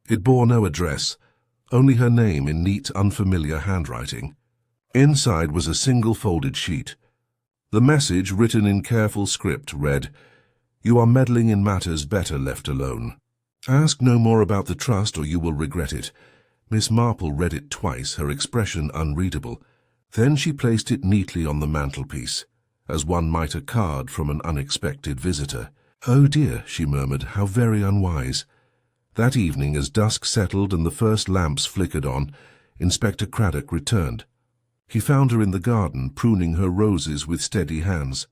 It bore no address, only her name in neat, unfamiliar handwriting. Inside was a single folded sheet. The message, written in careful script, read, "You are meddling in matters better left alone. Ask no more about the trust or you will regret it." Miss Marple read it twice, her expression unreadable. Then she placed it neatly on the mantelpiece, as one might a card from an unexpected visitor. "Oh dear," she murmured, "how very unwise." That evening, as dusk settled and the first lamps flickered on, Inspector Craddock returned. He found her in the garden, pruning her roses with steady hands.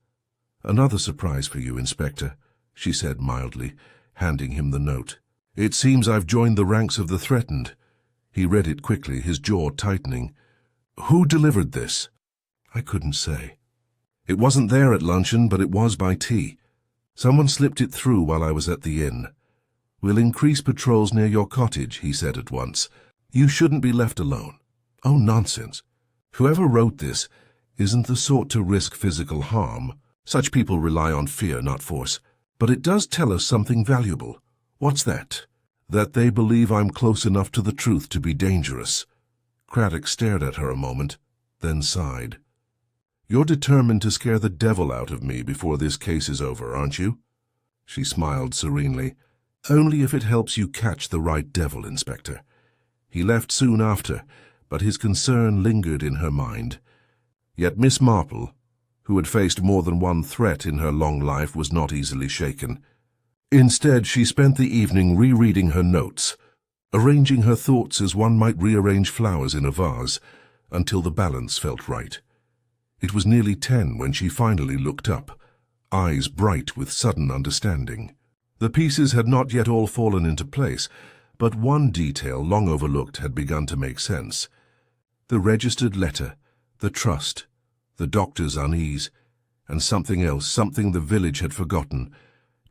"Another surprise for you, Inspector," she said mildly, handing him the note. "It seems I've joined the ranks of the threatened." He read it quickly, his jaw tightening. "Who delivered this?" "I couldn't say. It wasn't there at luncheon, but it was by tea. Someone slipped it through while I was at the inn. We'll increase patrols near your cottage," he said at once. "You shouldn't be left alone." "Oh, nonsense. Whoever wrote this isn't the sort to risk physical harm. Such people rely on fear, not force. But it does tell us something valuable." "What's that?" "That they believe I'm close enough to the truth to be dangerous." Craddock stared at her a moment, then sighed. "You're determined to scare the devil out of me before this case is over, aren't you?" She smiled serenely. Only if it helps you catch the right devil, Inspector. He left soon after, but his concern lingered in her mind. Yet Miss Marple, who had faced more than one threat in her long life, was not easily shaken. Instead, she spent the evening rereading her notes, arranging her thoughts as one might rearrange flowers in a vase, until the balance felt right. It was nearly 10 when she finally looked up, eyes bright with sudden understanding. The pieces had not yet all fallen into place, but one detail long overlooked had begun to make sense. The registered letter, the trust, the doctor's unease, and something else, something the village had forgotten,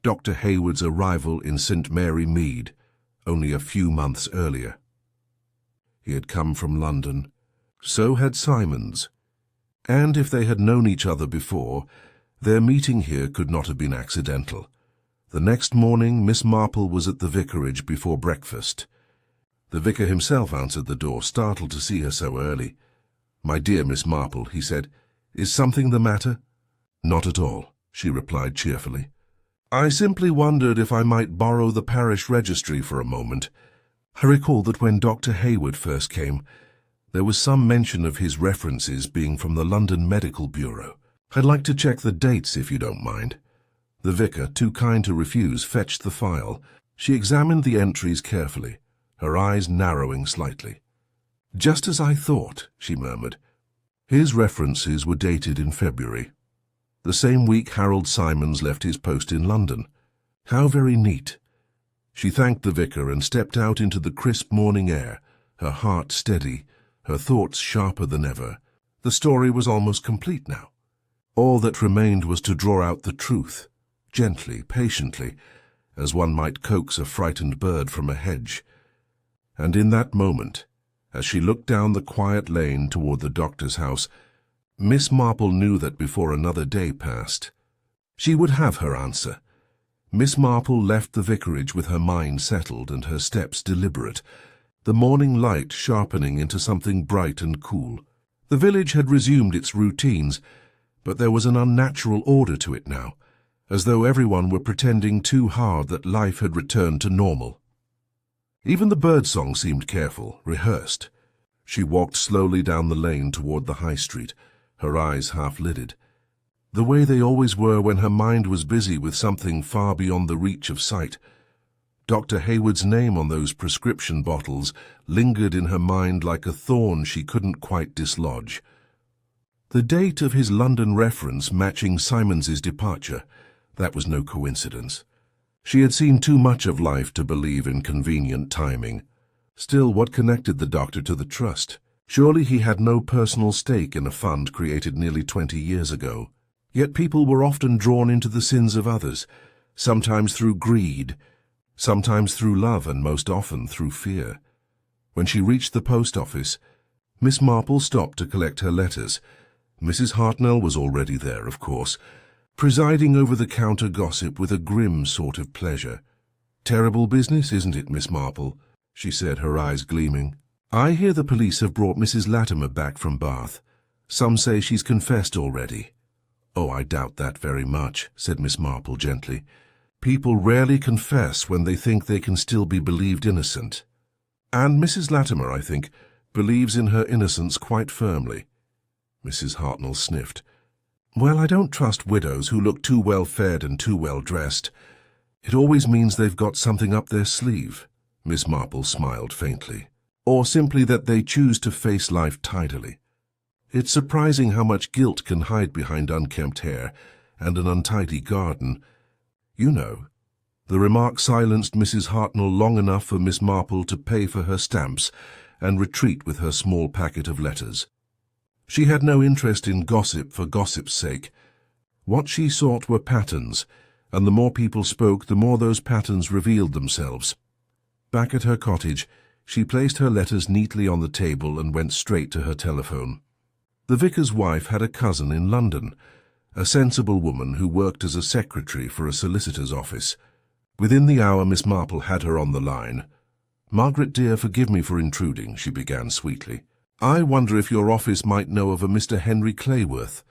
Dr. Hayward's arrival in St. Mary Mead, only a few months earlier. He had come from London. So had Simon's. And if they had known each other before, their meeting here could not have been accidental. The next morning, Miss Marple was at the vicarage before breakfast. The vicar himself answered the door, startled to see her so early. "My dear Miss Marple," he said, "is something the matter?" "Not at all," she replied cheerfully. "I simply wondered if I might borrow the parish registry for a moment. I recall that when Dr. Hayward first came, there was some mention of his references being from the London Medical Bureau. I'd like to check the dates, if you don't mind." The vicar, too kind to refuse, fetched the file. She examined the entries carefully, her eyes narrowing slightly. "Just as I thought," she murmured. His references were dated in February. The same week Harold Simons left his post in London. How very neat. She thanked the vicar and stepped out into the crisp morning air, her heart steady, her thoughts sharper than ever. The story was almost complete now. All that remained was to draw out the truth, gently, patiently, as one might coax a frightened bird from a hedge. And in that moment, as she looked down the quiet lane toward the doctor's house, Miss Marple knew that before another day passed, she would have her answer. Miss Marple left the vicarage with her mind settled and her steps deliberate, the morning light sharpening into something bright and cool. The village had resumed its routines, but there was an unnatural order to it now, as though everyone were pretending too hard that life had returned to normal. Even the birdsong seemed careful, rehearsed. She walked slowly down the lane toward the high street, her eyes half-lidded, the way they always were when her mind was busy with something far beyond the reach of sight. Dr. Hayward's name on those prescription bottles lingered in her mind like a thorn she couldn't quite dislodge. The date of his London reference matching Simons's departure, that was no coincidence. She had seen too much of life to believe in convenient timing. Still, what connected the doctor to the trust? Surely he had no personal stake in a fund created nearly 20 years ago. Yet people were often drawn into the sins of others, sometimes through greed, sometimes through love, and most often through fear. When she reached the post office, Miss Marple stopped to collect her letters. Mrs. Hartnell was already there, of course, presiding over the counter gossip with a grim sort of pleasure. "Terrible business, isn't it, Miss Marple?" she said, her eyes gleaming. "I hear the police have brought Mrs. Latimer back from Bath. Some say she's confessed already." "Oh, I doubt that very much," said Miss Marple gently. "People rarely confess when they think they can still be believed innocent. And Mrs. Latimer, I think, believes in her innocence quite firmly." Mrs. Hartnell sniffed. "Well, I don't trust widows who look too well fed and too well dressed. It always means they've got something up their sleeve." Miss Marple smiled faintly. "Or simply that they choose to face life tidily. It's surprising how much guilt can hide behind unkempt hair and an untidy garden. You know." The remark silenced Mrs. Hartnell long enough for Miss Marple to pay for her stamps and retreat with her small packet of letters. She had no interest in gossip for gossip's sake. What she sought were patterns, and the more people spoke, the more those patterns revealed themselves. Back at her cottage, she placed her letters neatly on the table and went straight to her telephone. The vicar's wife had a cousin in London, a sensible woman who worked as a secretary for a solicitor's office. Within the hour, Miss Marple had her on the line. "Margaret, dear, forgive me for intruding," she began sweetly. "I wonder if your office might know of a Mr. Henry Clayworth,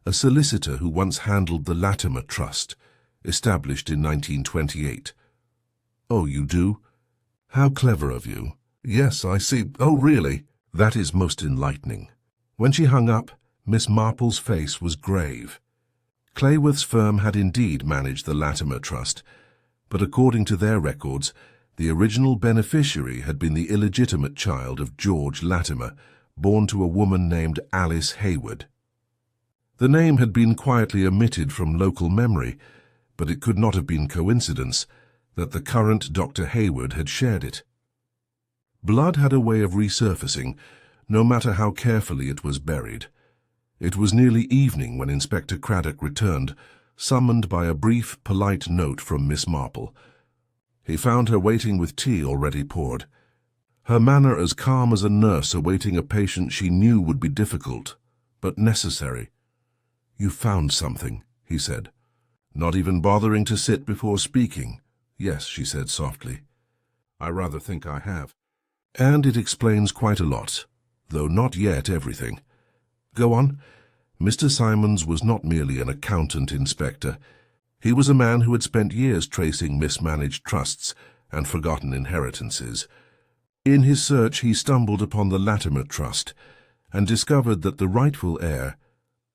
a solicitor who once handled the Latimer Trust, established in 1928. "Oh, you do? How clever of you. Yes, I see. Oh, really? That is most enlightening." When she hung up, Miss Marple's face was grave. Clayworth's firm had indeed managed the Latimer Trust, but according to their records, the original beneficiary had been the illegitimate child of George Latimer, born to a woman named Alice Hayward. The name had been quietly omitted from local memory, but it could not have been coincidence that the current Dr. Hayward had shared it. Blood had a way of resurfacing, no matter how carefully it was buried. It was nearly evening when Inspector Craddock returned, summoned by a brief, polite note from Miss Marple. He found her waiting with tea already poured, her manner as calm as a nurse awaiting a patient she knew would be difficult, but necessary. "You found something," he said, not even bothering to sit before speaking. "Yes," she said softly. "I rather think I have. And it explains quite a lot, though not yet everything. Go on." Mr. Simons was not merely an accountant inspector. He was a man who had spent years tracing mismanaged trusts and forgotten inheritances. In his search he stumbled upon the Latimer Trust and discovered that the rightful heir,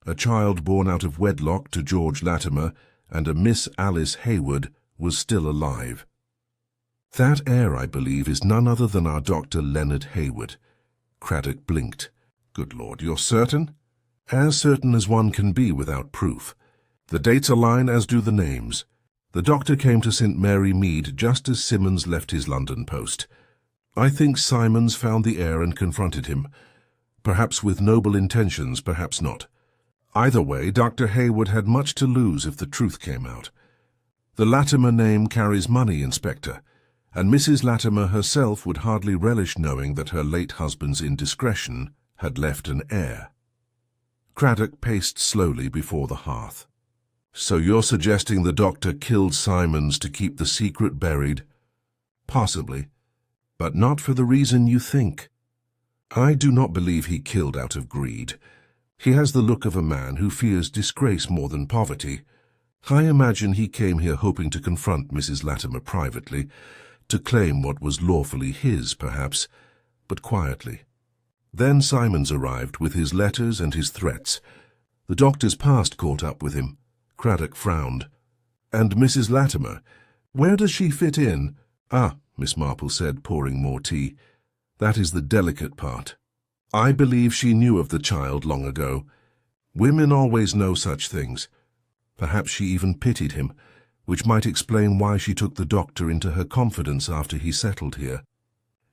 a child born out of wedlock to George Latimer and a Miss Alice Hayward, was still alive. That heir, I believe, is none other than our Dr. Leonard Hayward. Craddock blinked. "Good Lord, you're certain?" "As certain as one can be without proof. The dates align, as do the names. The doctor came to St. Mary Mead just as Simmons left his London post. I think Simons found the heir and confronted him. Perhaps with noble intentions, perhaps not. Either way, Dr. Hayward had much to lose if the truth came out. The Latimer name carries money, Inspector, and Mrs. Latimer herself would hardly relish knowing that her late husband's indiscretion had left an heir." Craddock paced slowly before the hearth. "So you're suggesting the doctor killed Simons to keep the secret buried?" "Possibly, but not for the reason you think. I do not believe he killed out of greed. He has the look of a man who fears disgrace more than poverty. I imagine he came here hoping to confront Mrs. Latimer privately, to claim what was lawfully his, perhaps, but quietly. Then Simons arrived with his letters and his threats. The doctor's past caught up with him." Craddock frowned. "And Mrs. Latimer, where does she fit in?" "Ah," Miss Marple said, pouring more tea. "That is the delicate part. I believe she knew of the child long ago. Women always know such things. Perhaps she even pitied him, which might explain why she took the doctor into her confidence after he settled here.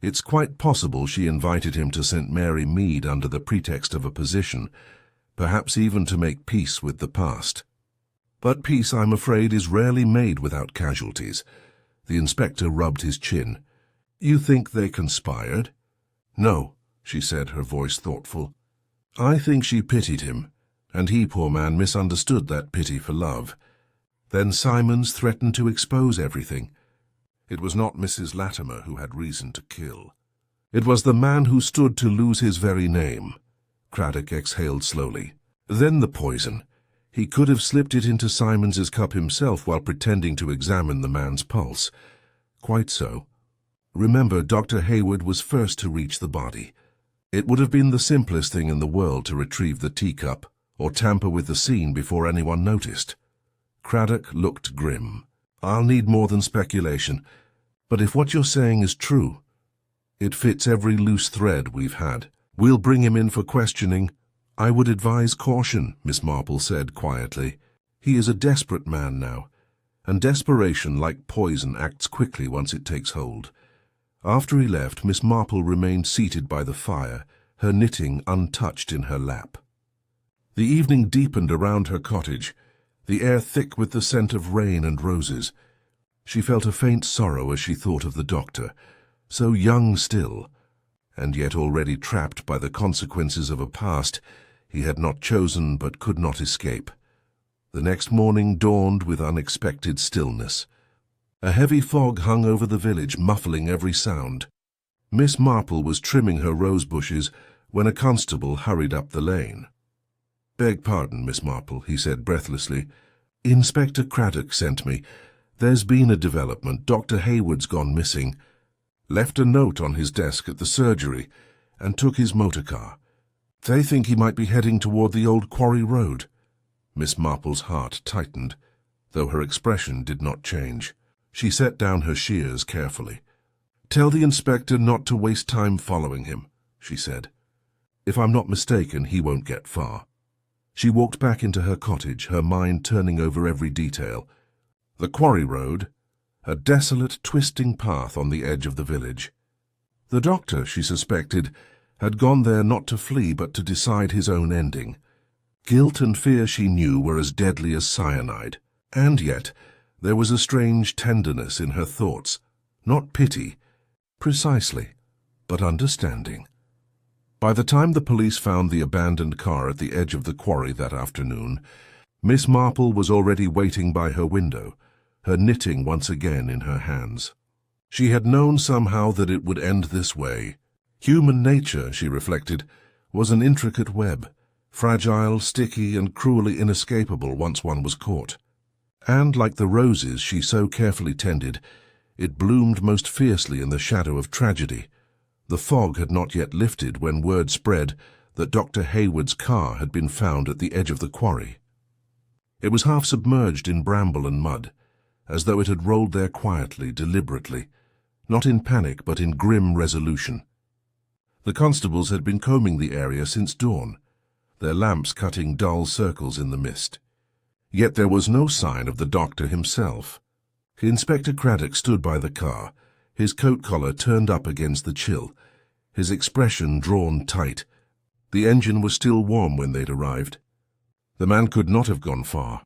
It's quite possible she invited him to St. Mary Mead under the pretext of a position, perhaps even to make peace with the past. But peace, I'm afraid, is rarely made without casualties." The inspector rubbed his chin. "You think they conspired?" "No," she said, her voice thoughtful. "I think she pitied him, and he, poor man, misunderstood that pity for love. Then Simons threatened to expose everything. It was not Mrs. Latimer who had reason to kill. It was the man who stood to lose his very name." Craddock exhaled slowly. "Then the poison. He could have slipped it into Simons's cup himself while pretending to examine the man's pulse." "Quite so. Remember, Dr. Hayward was first to reach the body. It would have been the simplest thing in the world to retrieve the teacup or tamper with the scene before anyone noticed." Craddock looked grim. "I'll need more than speculation, but if what you're saying is true, it fits every loose thread we've had. We'll bring him in for questioning." "I would advise caution," Miss Marple said quietly. "He is a desperate man now, and desperation, like poison, acts quickly once it takes hold." After he left, Miss Marple remained seated by the fire, her knitting untouched in her lap. The evening deepened around her cottage, the air thick with the scent of rain and roses. She felt a faint sorrow as she thought of the doctor, so young still, and yet already trapped by the consequences of a past he had not chosen but could not escape. The next morning dawned with unexpected stillness. A heavy fog hung over the village, muffling every sound. Miss Marple was trimming her rose bushes when a constable hurried up the lane. "Beg pardon, Miss Marple," he said breathlessly. "Inspector Craddock sent me. There's been a development. Dr. Hayward's gone missing. Left a note on his desk at the surgery and took his motor car. They think he might be heading toward the old quarry road." Miss Marple's heart tightened, though her expression did not change. She set down her shears carefully. "Tell the inspector not to waste time following him," she said. "If I'm not mistaken, he won't get far." She walked back into her cottage, her mind turning over every detail. The quarry road, a desolate, twisting path on the edge of the village. The doctor, she suspected, had gone there not to flee but to decide his own ending. Guilt and fear, she knew, were as deadly as cyanide. And yet, there was a strange tenderness in her thoughts. Not pity, precisely, but understanding. By the time the police found the abandoned car at the edge of the quarry that afternoon, Miss Marple was already waiting by her window, her knitting once again in her hands. She had known somehow that it would end this way. Human nature, she reflected, was an intricate web, fragile, sticky, and cruelly inescapable once one was caught. And, like the roses she so carefully tended, it bloomed most fiercely in the shadow of tragedy. The fog had not yet lifted when word spread that Dr. Hayward's car had been found at the edge of the quarry. It was half submerged in bramble and mud, as though it had rolled there quietly, deliberately, not in panic but in grim resolution. The constables had been combing the area since dawn, their lamps cutting dull circles in the mist. Yet there was no sign of the doctor himself. Inspector Craddock stood by the car, his coat collar turned up against the chill, his expression drawn tight. The engine was still warm when they'd arrived. The man could not have gone far.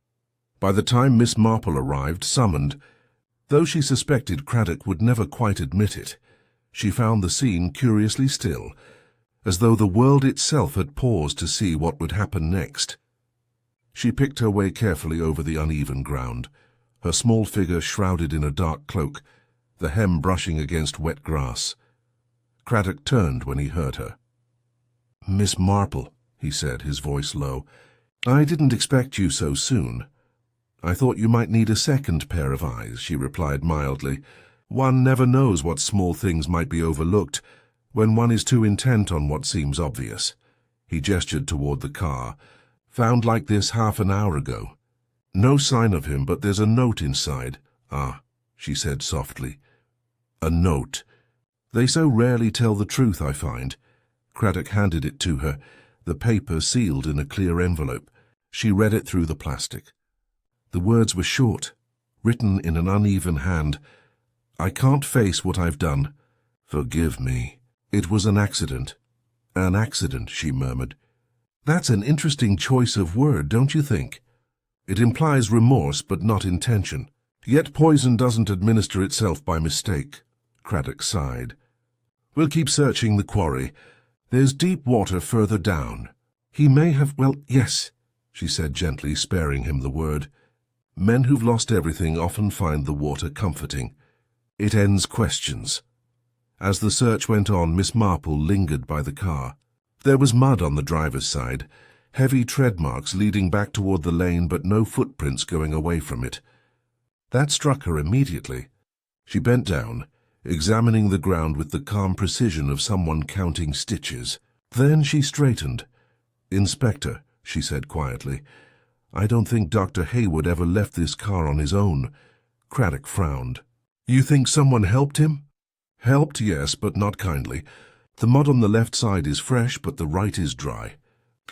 By the time Miss Marple arrived, summoned, though she suspected Craddock would never quite admit it, she found the scene curiously still, as though the world itself had paused to see what would happen next. She picked her way carefully over the uneven ground, her small figure shrouded in a dark cloak, the hem brushing against wet grass. Craddock turned when he heard her. "Miss Marple," he said, his voice low, "I didn't expect you so soon." "I thought you might need a second pair of eyes," she replied mildly. "One never knows what small things might be overlooked when one is too intent on what seems obvious." He gestured toward the car. "Found like this half an hour ago. No sign of him, but there's a note inside." "Ah," she said softly. "A note. They so rarely tell the truth, I find." Craddock handed it to her, the paper sealed in a clear envelope. She read it through the plastic. The words were short, written in an uneven hand. "I can't face what I've done. Forgive me. It was an accident." "An accident," she murmured. "That's an interesting choice of word, don't you think? It implies remorse but not intention. Yet poison doesn't administer itself by mistake." Craddock sighed. "We'll keep searching the quarry. There's deep water further down. He may have, well, yes," she said gently, sparing him the word. "Men who've lost everything often find the water comforting. It ends questions." As the search went on, Miss Marple lingered by the car. There was mud on the driver's side, heavy tread marks leading back toward the lane but no footprints going away from it. That struck her immediately. She bent down, examining the ground with the calm precision of someone counting stitches. Then she straightened. "Inspector," she said quietly, "I don't think Dr. Hayward ever left this car on his own." Craddock frowned. "You think someone helped him?" "Helped, yes, but not kindly. The mud on the left side is fresh, but the right is dry.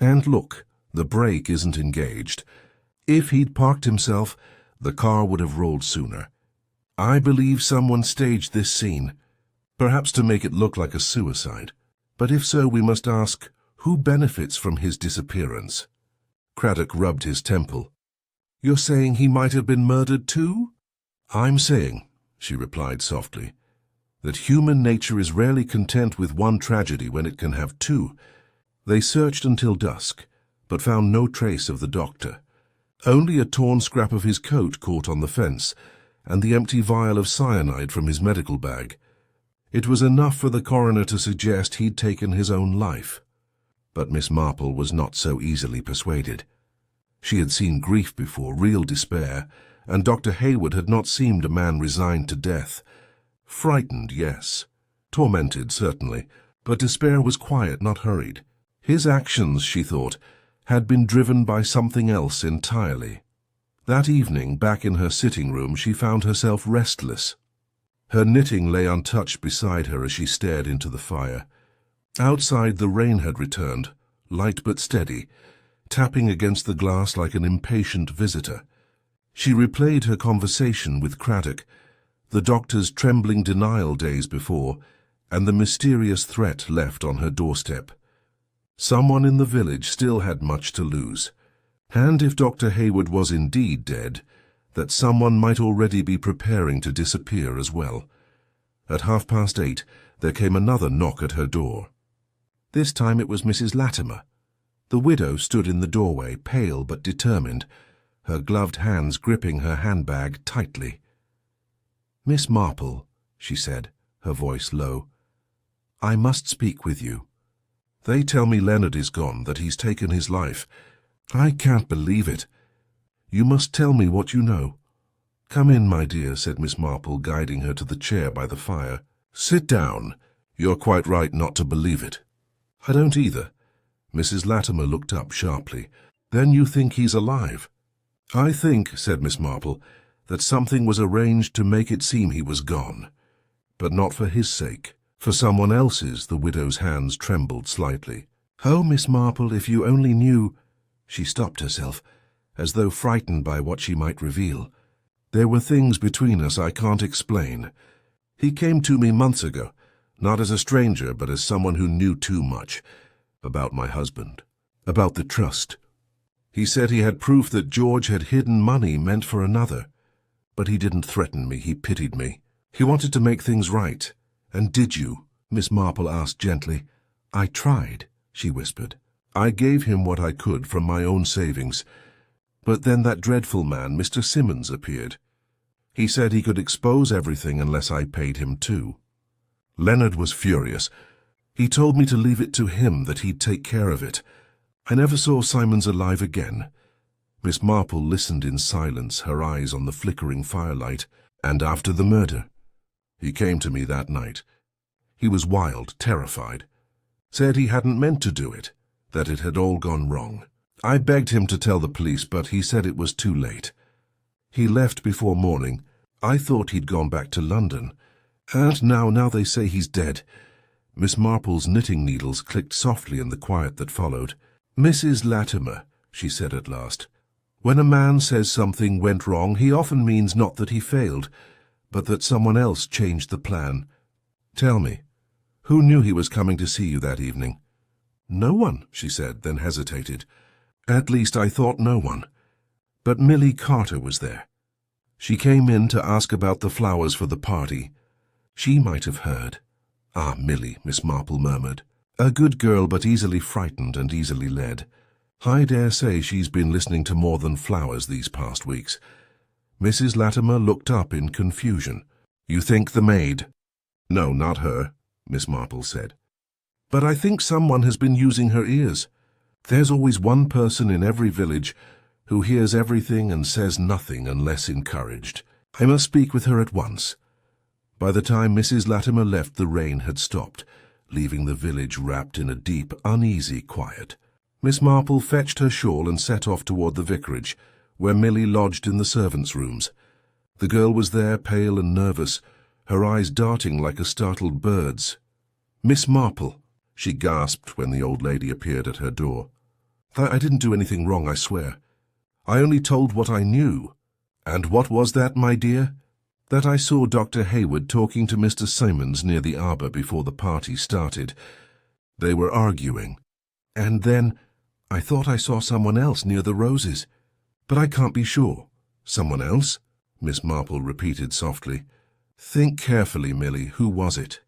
And look, the brake isn't engaged. If he'd parked himself, the car would have rolled sooner. I believe someone staged this scene, perhaps to make it look like a suicide. But if so, we must ask, who benefits from his disappearance?" Craddock rubbed his temple. "You're saying he might have been murdered too?" "I'm saying," she replied softly, "that human nature is rarely content with one tragedy when it can have two." They searched until dusk, but found no trace of the doctor. Only a torn scrap of his coat caught on the fence, and the empty vial of cyanide from his medical bag. It was enough for the coroner to suggest he'd taken his own life. But Miss Marple was not so easily persuaded. She had seen grief before, real despair, and Dr. Hayward had not seemed a man resigned to death. Frightened, yes. Tormented, certainly, but despair was quiet, not hurried. His actions, she thought, had been driven by something else entirely. That evening, back in her sitting room, she found herself restless. Her knitting lay untouched beside her as she stared into the fire. Outside, the rain had returned, light but steady, tapping against the glass like an impatient visitor. She replayed her conversation with Craddock, the doctor's trembling denial days before, and the mysterious threat left on her doorstep. Someone in the village still had much to lose, and if Dr. Hayward was indeed dead, that someone might already be preparing to disappear as well. At 8:30, there came another knock at her door. This time it was Mrs. Latimer. The widow stood in the doorway, pale but determined, her gloved hands gripping her handbag tightly. "Miss Marple," she said, her voice low, "I must speak with you. They tell me Leonard is gone, that he's taken his life. I can't believe it. You must tell me what you know." "Come in, my dear," said Miss Marple, guiding her to the chair by the fire. "Sit down. You're quite right not to believe it." "I don't either." Mrs. Latimer looked up sharply. "Then you think he's alive?" "I think," said Miss Marple, "that something was arranged to make it seem he was gone. But not for his sake. For someone else's." The widow's hands trembled slightly. "Oh, Miss Marple, if you only knew—" She stopped herself, as though frightened by what she might reveal. "There were things between us I can't explain. He came to me months ago, not as a stranger, but as someone who knew too much. About my husband. About the trust. He said he had proof that George had hidden money meant for another. But he didn't threaten me, he pitied me. He wanted to make things right. And did you?" Miss Marple asked gently. "I tried," she whispered. "I gave him what I could from my own savings. But then that dreadful man, Mr. Simmons, appeared. He said he could expose everything unless I paid him too. Leonard was furious. He told me to leave it to him, that he'd take care of it. I never saw Simons alive again." Miss Marple listened in silence, her eyes on the flickering firelight. "And after the murder? He came to me that night. He was wild, terrified. Said he hadn't meant to do it, that it had all gone wrong. I begged him to tell the police, but he said it was too late. He left before morning. I thought he'd gone back to London. And now they say he's dead." Miss Marple's knitting needles clicked softly in the quiet that followed. "Mrs. Latimer," she said at last, "when a man says something went wrong, he often means not that he failed, but that someone else changed the plan. Tell me, who knew he was coming to see you that evening?" "No one," she said, then hesitated. "At least I thought no one. But Millie Carter was there. She came in to ask about the flowers for the party. She might have heard." "Ah, Millie," Miss Marple murmured. "A good girl, but easily frightened and easily led. I dare say she's been listening to more than flowers these past weeks." Mrs. Latimer looked up in confusion. "You think the maid?" "No, not her," Miss Marple said. "But I think someone has been using her ears. There's always one person in every village who hears everything and says nothing unless encouraged. I must speak with her at once." By the time Mrs. Latimer left, the rain had stopped, leaving the village wrapped in a deep, uneasy quiet. Miss Marple fetched her shawl and set off toward the vicarage, where Millie lodged in the servants' rooms. The girl was there, pale and nervous, her eyes darting like a startled bird's. "Miss Marple," she gasped when the old lady appeared at her door. "I didn't do anything wrong, I swear. I only told what I knew." "And what was that, my dear?" "That I saw Dr. Hayward talking to Mr. Simons near the arbour before the party started. They were arguing. And then I thought I saw someone else near the roses. But I can't be sure." "Someone else?" Miss Marple repeated softly. "Think carefully, Millie. Who was it?"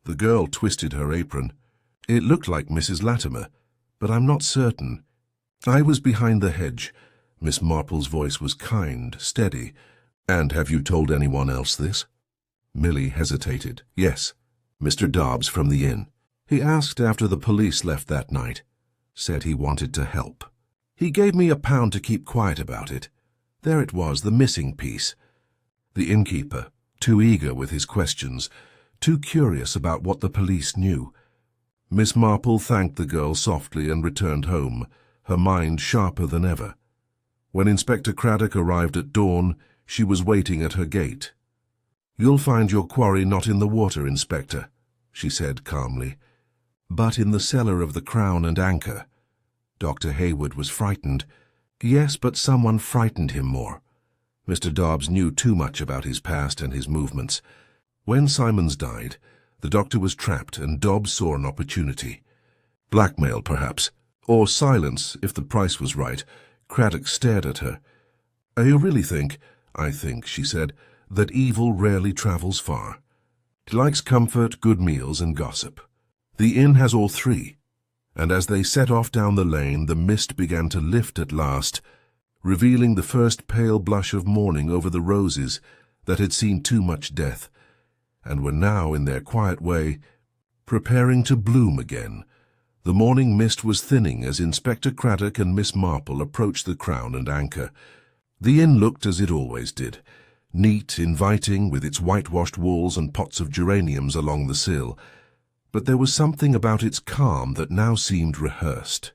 The girl twisted her apron. "It looked like Mrs. Latimer, but I'm not certain. I was behind the hedge." Miss Marple's voice was kind, steady. "And have you told anyone else this?" Millie hesitated. "Yes, Mr. Dobbs from the inn. He asked after the police left that night. Said he wanted to help. He gave me £1 to keep quiet about it. There it was, the missing piece. The innkeeper, too eager with his questions, too curious about what the police knew. Miss Marple thanked the girl softly and returned home, her mind sharper than ever. When Inspector Craddock arrived at dawn, she was waiting at her gate. "You'll find your quarry not in the water, Inspector," she said calmly, "but in the cellar of the Crown and Anchor." Dr. Hayward was frightened. Yes, but someone frightened him more. Mr. Dobbs knew too much about his past and his movements. When Simons died, the doctor was trapped, and Dobbs saw an opportunity. Blackmail, perhaps, or silence, if the price was right. Craddock stared at her. "You really think," "I think," she said, "that evil rarely travels far. It likes comfort, good meals, and gossip. The inn has all three." And as they set off down the lane, the mist began to lift at last, revealing the first pale blush of morning over the roses that had seen too much death, and were now, in their quiet way, preparing to bloom again. The morning mist was thinning as Inspector Craddock and Miss Marple approached the Crown and Anchor. The inn looked as it always did, neat, inviting, with its whitewashed walls and pots of geraniums along the sill, but there was something about its calm that now seemed rehearsed.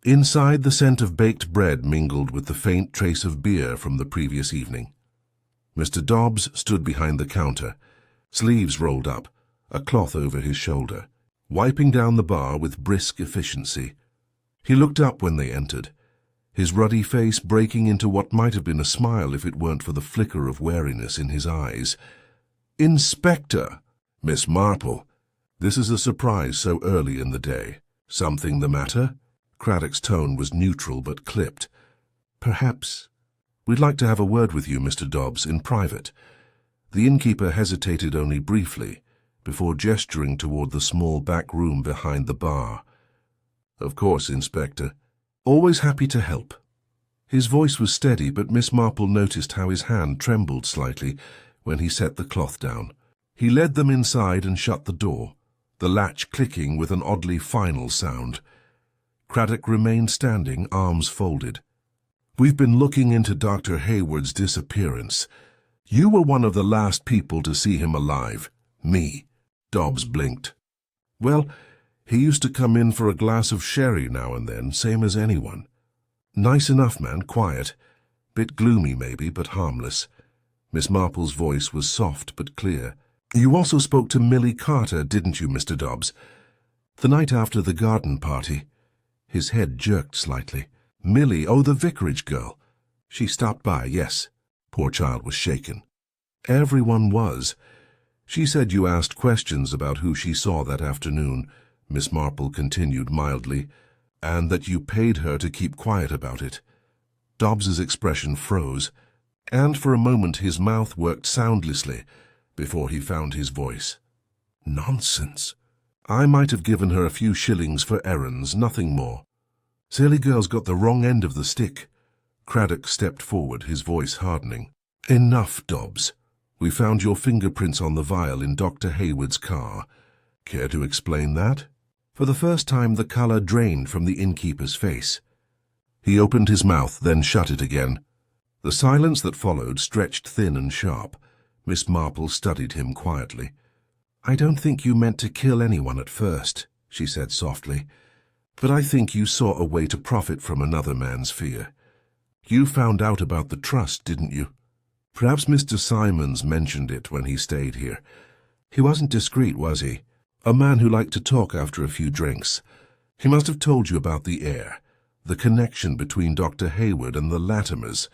Inside, the scent of baked bread mingled with the faint trace of beer from the previous evening. Mr. Dobbs stood behind the counter, sleeves rolled up, a cloth over his shoulder, wiping down the bar with brisk efficiency. He looked up when they entered, his ruddy face breaking into what might have been a smile if it weren't for the flicker of wariness in his eyes. "Inspector!" "Miss Marple, this is a surprise so early in the day. Something the matter?" Craddock's tone was neutral but clipped. "Perhaps. We'd like to have a word with you, Mr. Dobbs, in private." The innkeeper hesitated only briefly, before gesturing toward the small back room behind the bar. "Of course, Inspector. Always happy to help." His voice was steady, but Miss Marple noticed how his hand trembled slightly when he set the cloth down. He led them inside and shut the door, the latch clicking with an oddly final sound. Craddock remained standing, arms folded. "We've been looking into Dr. Hayward's disappearance. You were one of the last people to see him alive." "Me?" Dobbs blinked. "Well, he used to come in for a glass of sherry now and then, same as anyone. Nice enough man, quiet. Bit gloomy maybe, but harmless." Miss Marple's voice was soft but clear. "You also spoke to Millie Carter, didn't you, Mr. Dobbs? The night after the garden party." His head jerked slightly. "Millie, oh, the vicarage girl. She stopped by, yes." Poor child was shaken. "Everyone was. She said you asked questions about who she saw that afternoon," Miss Marple continued mildly, "and that you paid her to keep quiet about it." Dobbs's expression froze, and for a moment his mouth worked soundlessly before he found his voice. "Nonsense. I might have given her a few shillings for errands, nothing more. Silly girl's got the wrong end of the stick." Craddock stepped forward, his voice hardening. "Enough, Dobbs. We found your fingerprints on the vial in Dr. Hayward's car. Care to explain that?" For the first time the colour drained from the innkeeper's face. He opened his mouth, then shut it again. The silence that followed stretched thin and sharp. Miss Marple studied him quietly. "I don't think you meant to kill anyone at first," she said softly, "but I think you saw a way to profit from another man's fear. You found out about the trust, didn't you? Perhaps Mr. Simons mentioned it when he stayed here. He wasn't discreet, was he? A man who liked to talk after a few drinks. He must have told you about the heir, the connection between Dr. Hayward and the Latimers.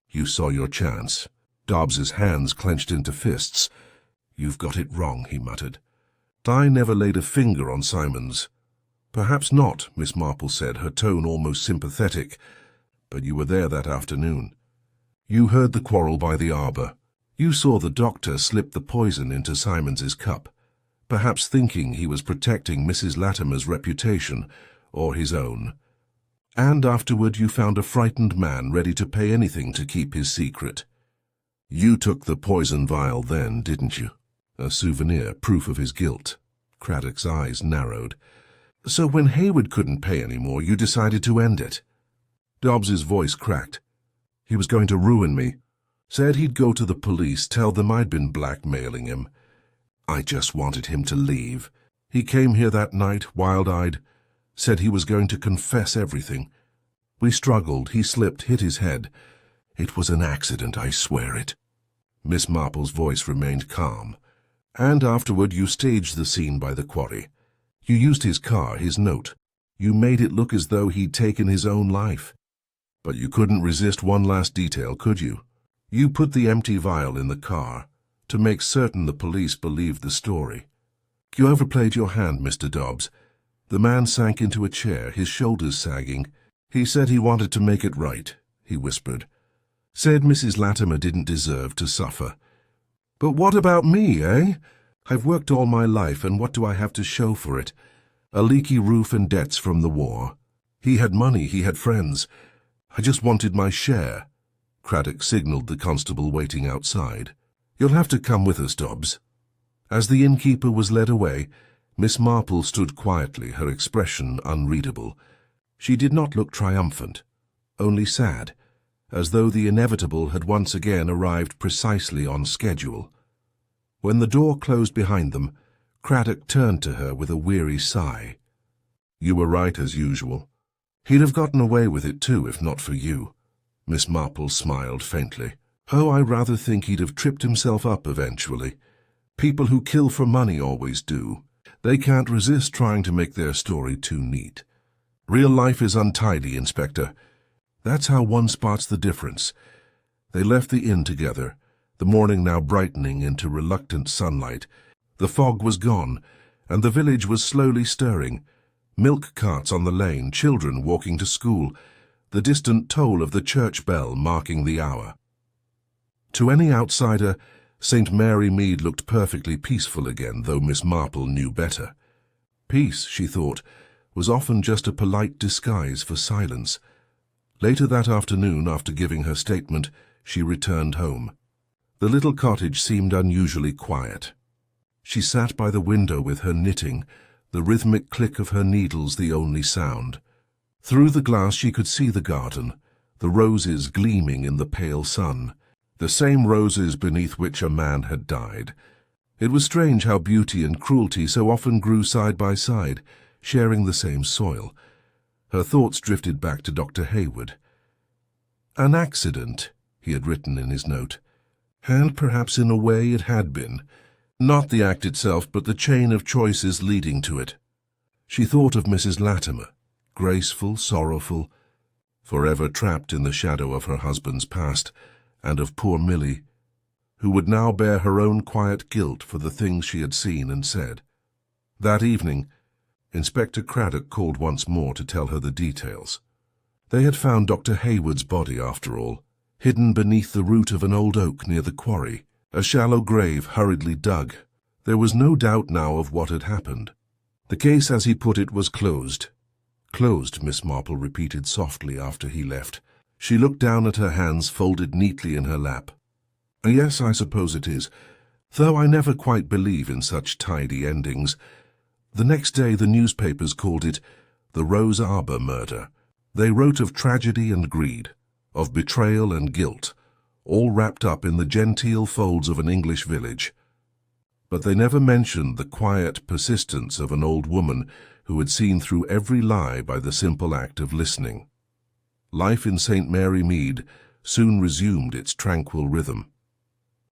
You saw your chance." Dobbs's hands clenched into fists. "You've got it wrong," he muttered. "I never laid a finger on Simons." "Perhaps not," Miss Marple said, her tone almost sympathetic. "But you were there that afternoon. You heard the quarrel by the arbour. You saw the doctor slip the poison into Simons's cup, perhaps thinking he was protecting Mrs. Latimer's reputation, or his own. And afterward you found a frightened man ready to pay anything to keep his secret. You took the poison vial then, didn't you? A souvenir, proof of his guilt." Craddock's eyes narrowed. "So when Hayward couldn't pay any more, you decided to end it?" Dobbs's voice cracked. He was going to ruin me. Said he'd go to the police, tell them I'd been blackmailing him. I just wanted him to leave. He came here that night, wild-eyed, said he was going to confess everything. We struggled, he slipped, hit his head. It was an accident, I swear it." Miss Marple's voice remained calm. "And afterward you staged the scene by the quarry. You used his car, his note. You made it look as though he'd taken his own life. But you couldn't resist one last detail, could you? You put the empty vial in the car, to make certain the police believed the story. You overplayed your hand, Mr. Dobbs." The man sank into a chair, his shoulders sagging. "He said he wanted to make it right," he whispered. "Said Mrs. Latimer didn't deserve to suffer. But what about me, eh? I've worked all my life, and what do I have to show for it? A leaky roof and debts from the war. He had money, he had friends. I just wanted my share." Craddock signalled the constable waiting outside. "You'll have to come with us, Dobbs." As the innkeeper was led away, Miss Marple stood quietly, her expression unreadable. She did not look triumphant, only sad, as though the inevitable had once again arrived precisely on schedule. When the door closed behind them, Craddock turned to her with a weary sigh. "You were right, as usual. He'd have gotten away with it too, if not for you." Miss Marple smiled faintly. "Oh, I rather think he'd have tripped himself up eventually. People who kill for money always do. They can't resist trying to make their story too neat. Real life is untidy, Inspector. That's how one spots the difference." They left the inn together, the morning now brightening into reluctant sunlight. The fog was gone, and the village was slowly stirring. Milk carts on the lane, children walking to school, the distant toll of the church bell marking the hour. To any outsider, St. Mary Mead looked perfectly peaceful again, though Miss Marple knew better. Peace, she thought, was often just a polite disguise for silence. Later that afternoon, after giving her statement, she returned home. The little cottage seemed unusually quiet. She sat by the window with her knitting, the rhythmic click of her needles the only sound. Through the glass she could see the garden, the roses gleaming in the pale sun, the same roses beneath which a man had died. It was strange how beauty and cruelty so often grew side by side, sharing the same soil. Her thoughts drifted back to Dr. Hayward. "An accident," he had written in his note. And perhaps in a way it had been. Not the act itself, but the chain of choices leading to it. She thought of Mrs. Latimer, graceful, sorrowful, forever trapped in the shadow of her husband's past, and of poor Milly, who would now bear her own quiet guilt for the things she had seen and said. That evening, Inspector Craddock called once more to tell her the details. They had found Dr. Hayward's body, after all, hidden beneath the root of an old oak near the quarry, a shallow grave hurriedly dug. There was no doubt now of what had happened. The case, as he put it, was closed. "Closed," Miss Marple repeated softly after he left. She looked down at her hands folded neatly in her lap. "Yes, I suppose it is, though I never quite believe in such tidy endings." The next day the newspapers called it the Rose Arbor murder. They wrote of tragedy and greed, of betrayal and guilt, all wrapped up in the genteel folds of an English village. But they never mentioned the quiet persistence of an old woman who had seen through every lie by the simple act of listening. Life in St. Mary Mead soon resumed its tranquil rhythm.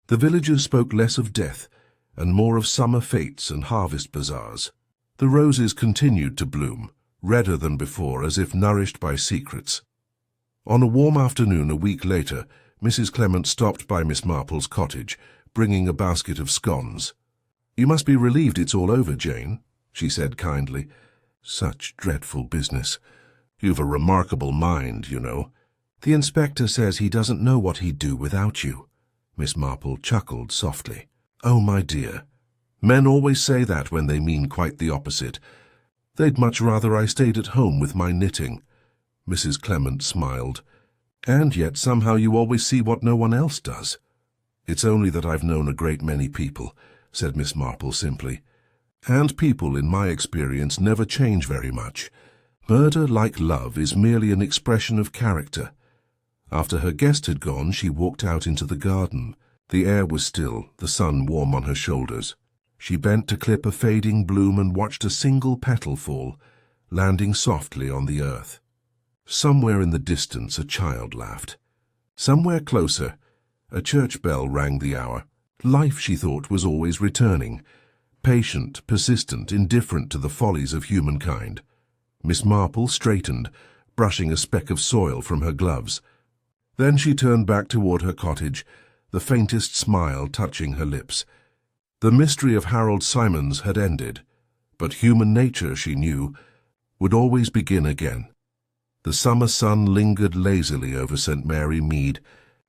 The villagers spoke less of death and more of summer fetes and harvest bazaars. The roses continued to bloom, redder than before, as if nourished by secrets. On a warm afternoon a week later, Mrs. Clement stopped by Miss Marple's cottage, bringing a basket of scones. "You must be relieved it's all over, Jane," she said kindly. "Such dreadful business. You've a remarkable mind, you know." "The inspector says he doesn't know what he'd do without you." Miss Marple chuckled softly. "Oh, my dear. Men always say that when they mean quite the opposite. They'd much rather I stayed at home with my knitting." Mrs. Clement smiled. "And yet somehow you always see what no one else does." "It's only that I've known a great many people," said Miss Marple simply. "And people, in my experience, never change very much. Murder, like love, is merely an expression of character. After her guest had gone, she walked out into the garden. The air was still, the sun warm on her shoulders. She bent to clip a fading bloom and watched a single petal fall, landing softly on the earth. Somewhere in the distance a child laughed. Somewhere closer, a church bell rang the hour. Life, she thought, was always returning, patient, persistent, indifferent to the follies of humankind. Miss Marple straightened, brushing a speck of soil from her gloves. Then she turned back toward her cottage, the faintest smile touching her lips. The mystery of Harold Simons had ended, but human nature, she knew, would always begin again. The summer sun lingered lazily over St. Mary Mead,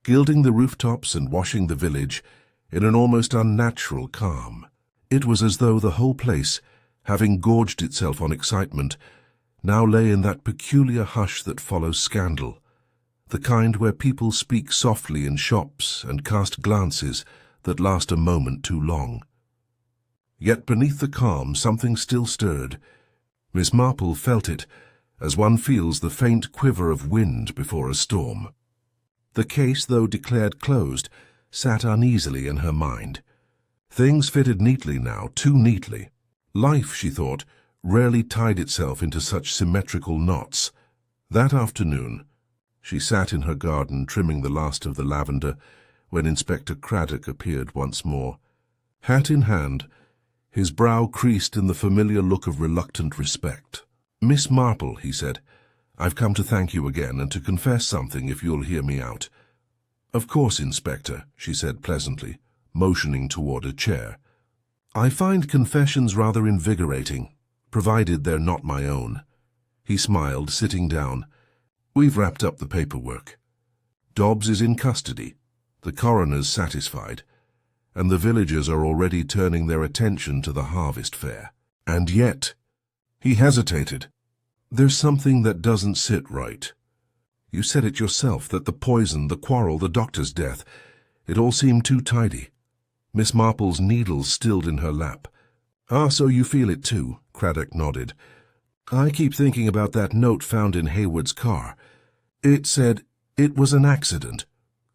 gilding the rooftops and washing the village in an almost unnatural calm. It was as though the whole place, having gorged itself on excitement, now lay in that peculiar hush that follows scandal, the kind where people speak softly in shops and cast glances that last a moment too long. Yet beneath the calm something still stirred. Miss Marple felt it, as one feels the faint quiver of wind before a storm. The case, though declared closed, sat uneasily in her mind. Things fitted neatly now, too neatly. Life, she thought, rarely tied itself into such symmetrical knots. That afternoon, she sat in her garden trimming the last of the lavender when Inspector Craddock appeared once more. Hat in hand, his brow creased in the familiar look of reluctant respect. "Miss Marple," he said, "I've come to thank you again and to confess something if you'll hear me out." "Of course, Inspector," she said pleasantly, motioning toward a chair. "I find confessions rather invigorating, provided they're not my own." He smiled, sitting down. "We've wrapped up the paperwork. Dobbs is in custody, the coroner's satisfied, and the villagers are already turning their attention to the harvest fair. And yet—" he hesitated. "There's something that doesn't sit right. You said it yourself, that the poison, the quarrel, the doctor's death, it all seemed too tidy." Miss Marple's needles stilled in her lap. "Ah, so you feel it too," Craddock nodded. "I keep thinking about that note found in Hayward's car. It said it was an accident.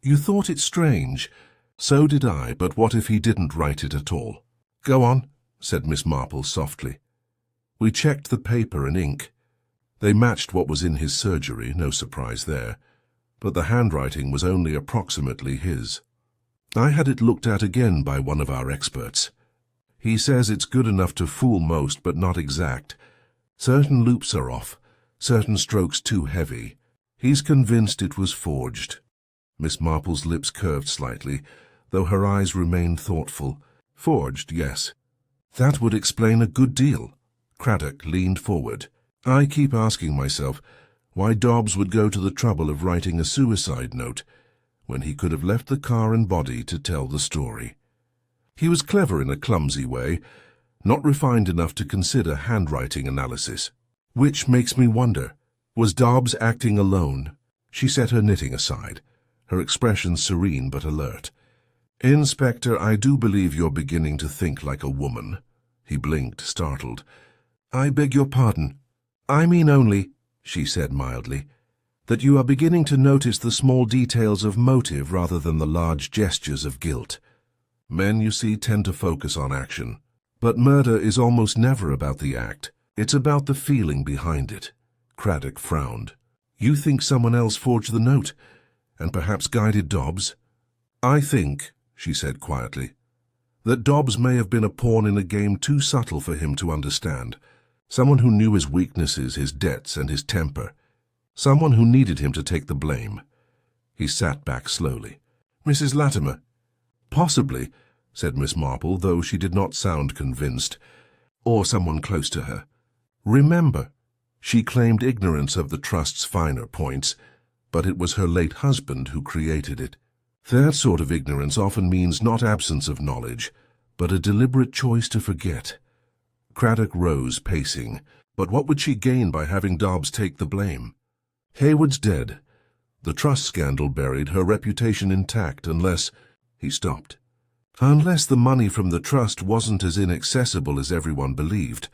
You thought it strange. So did I, but what if he didn't write it at all?" "Go on," said Miss Marple softly. "We checked the paper and ink. They matched what was in his surgery, no surprise there, but the handwriting was only approximately his. I had it looked at again by one of our experts. He says it's good enough to fool most, but not exact. Certain loops are off, certain strokes too heavy. He's convinced it was forged." Miss Marple's lips curved slightly, though her eyes remained thoughtful. "Forged, yes. That would explain a good deal." Craddock leaned forward. "I keep asking myself why Dobbs would go to the trouble of writing a suicide note when he could have left the car and body to tell the story. He was clever in a clumsy way, not refined enough to consider handwriting analysis. Which makes me wonder, was Dobbs acting alone?" She set her knitting aside, her expression serene but alert. "Inspector, I do believe you're beginning to think like a woman." He blinked, startled. "I beg your pardon. I mean only," she said mildly, "that you are beginning to notice the small details of motive rather than the large gestures of guilt. Men, you see, tend to focus on action. But murder is almost never about the act. It's about the feeling behind it." Craddock frowned. "You think someone else forged the note, and perhaps guided Dobbs?" "I think," she said quietly, "that Dobbs may have been a pawn in a game too subtle for him to understand. Someone who knew his weaknesses, his debts, and his temper. Someone who needed him to take the blame." He sat back slowly. "Mrs. Latimer?" "Possibly," said Miss Marple, though she did not sound convinced. "Or someone close to her. Remember, she claimed ignorance of the trust's finer points, but it was her late husband who created it. That sort of ignorance often means not absence of knowledge, but a deliberate choice to forget." Craddock rose, pacing. But what would she gain by having Dobbs take the blame? Hayward's dead. The trust scandal buried, her reputation intact, unless— He stopped. "Unless the money from the trust wasn't as inaccessible as everyone believed."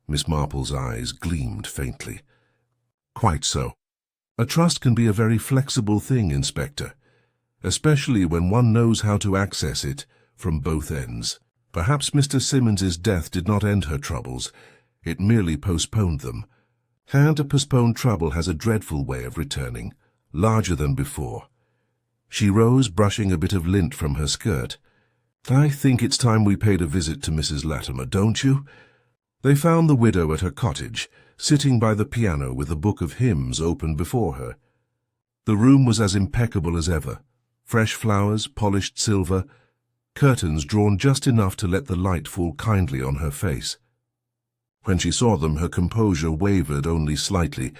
Miss Marple's eyes gleamed faintly. "Quite so. A trust can be a very flexible thing, Inspector, especially when one knows how to access it from both ends. Perhaps Mr. Simmons's death did not end her troubles. It merely postponed them. And a postponed trouble has a dreadful way of returning, larger than before. She rose, brushing a bit of lint from her skirt. I think it's time we paid a visit to Mrs. Latimer, don't you? They found the widow at her cottage, sitting by the piano with a book of hymns open before her. The room was as impeccable as ever. Fresh flowers, polished silver, curtains drawn just enough to let the light fall kindly on her face. When she saw them, her composure wavered only slightly.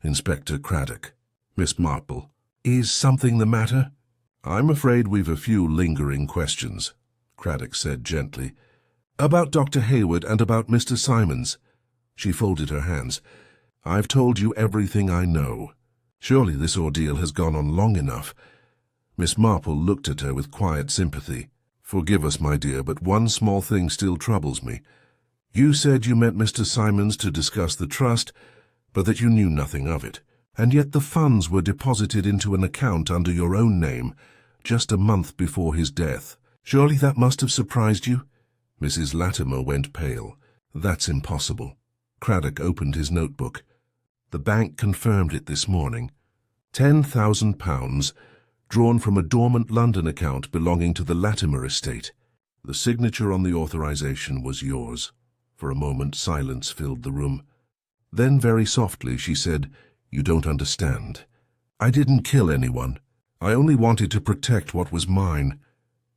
Inspector Craddock. Miss Marple. Is something the matter? I'm afraid we've a few lingering questions, Craddock said gently. About Dr. Hayward and about Mr. Simons. She folded her hands. I've told you everything I know. Surely this ordeal has gone on long enough. Miss Marple looked at her with quiet sympathy. Forgive us, my dear, but one small thing still troubles me. You said you met Mr. Simons to discuss the trust, but that you knew nothing of it. And yet the funds were deposited into an account under your own name, just a month before his death. Surely that must have surprised you? Mrs. Latimer went pale. That's impossible. Craddock opened his notebook. The bank confirmed it this morning. £10,000, drawn from a dormant London account belonging to the Latimer estate. The signature on the authorization was yours. For a moment silence filled the room. Then very softly she said, You don't understand. I didn't kill anyone. I only wanted to protect what was mine.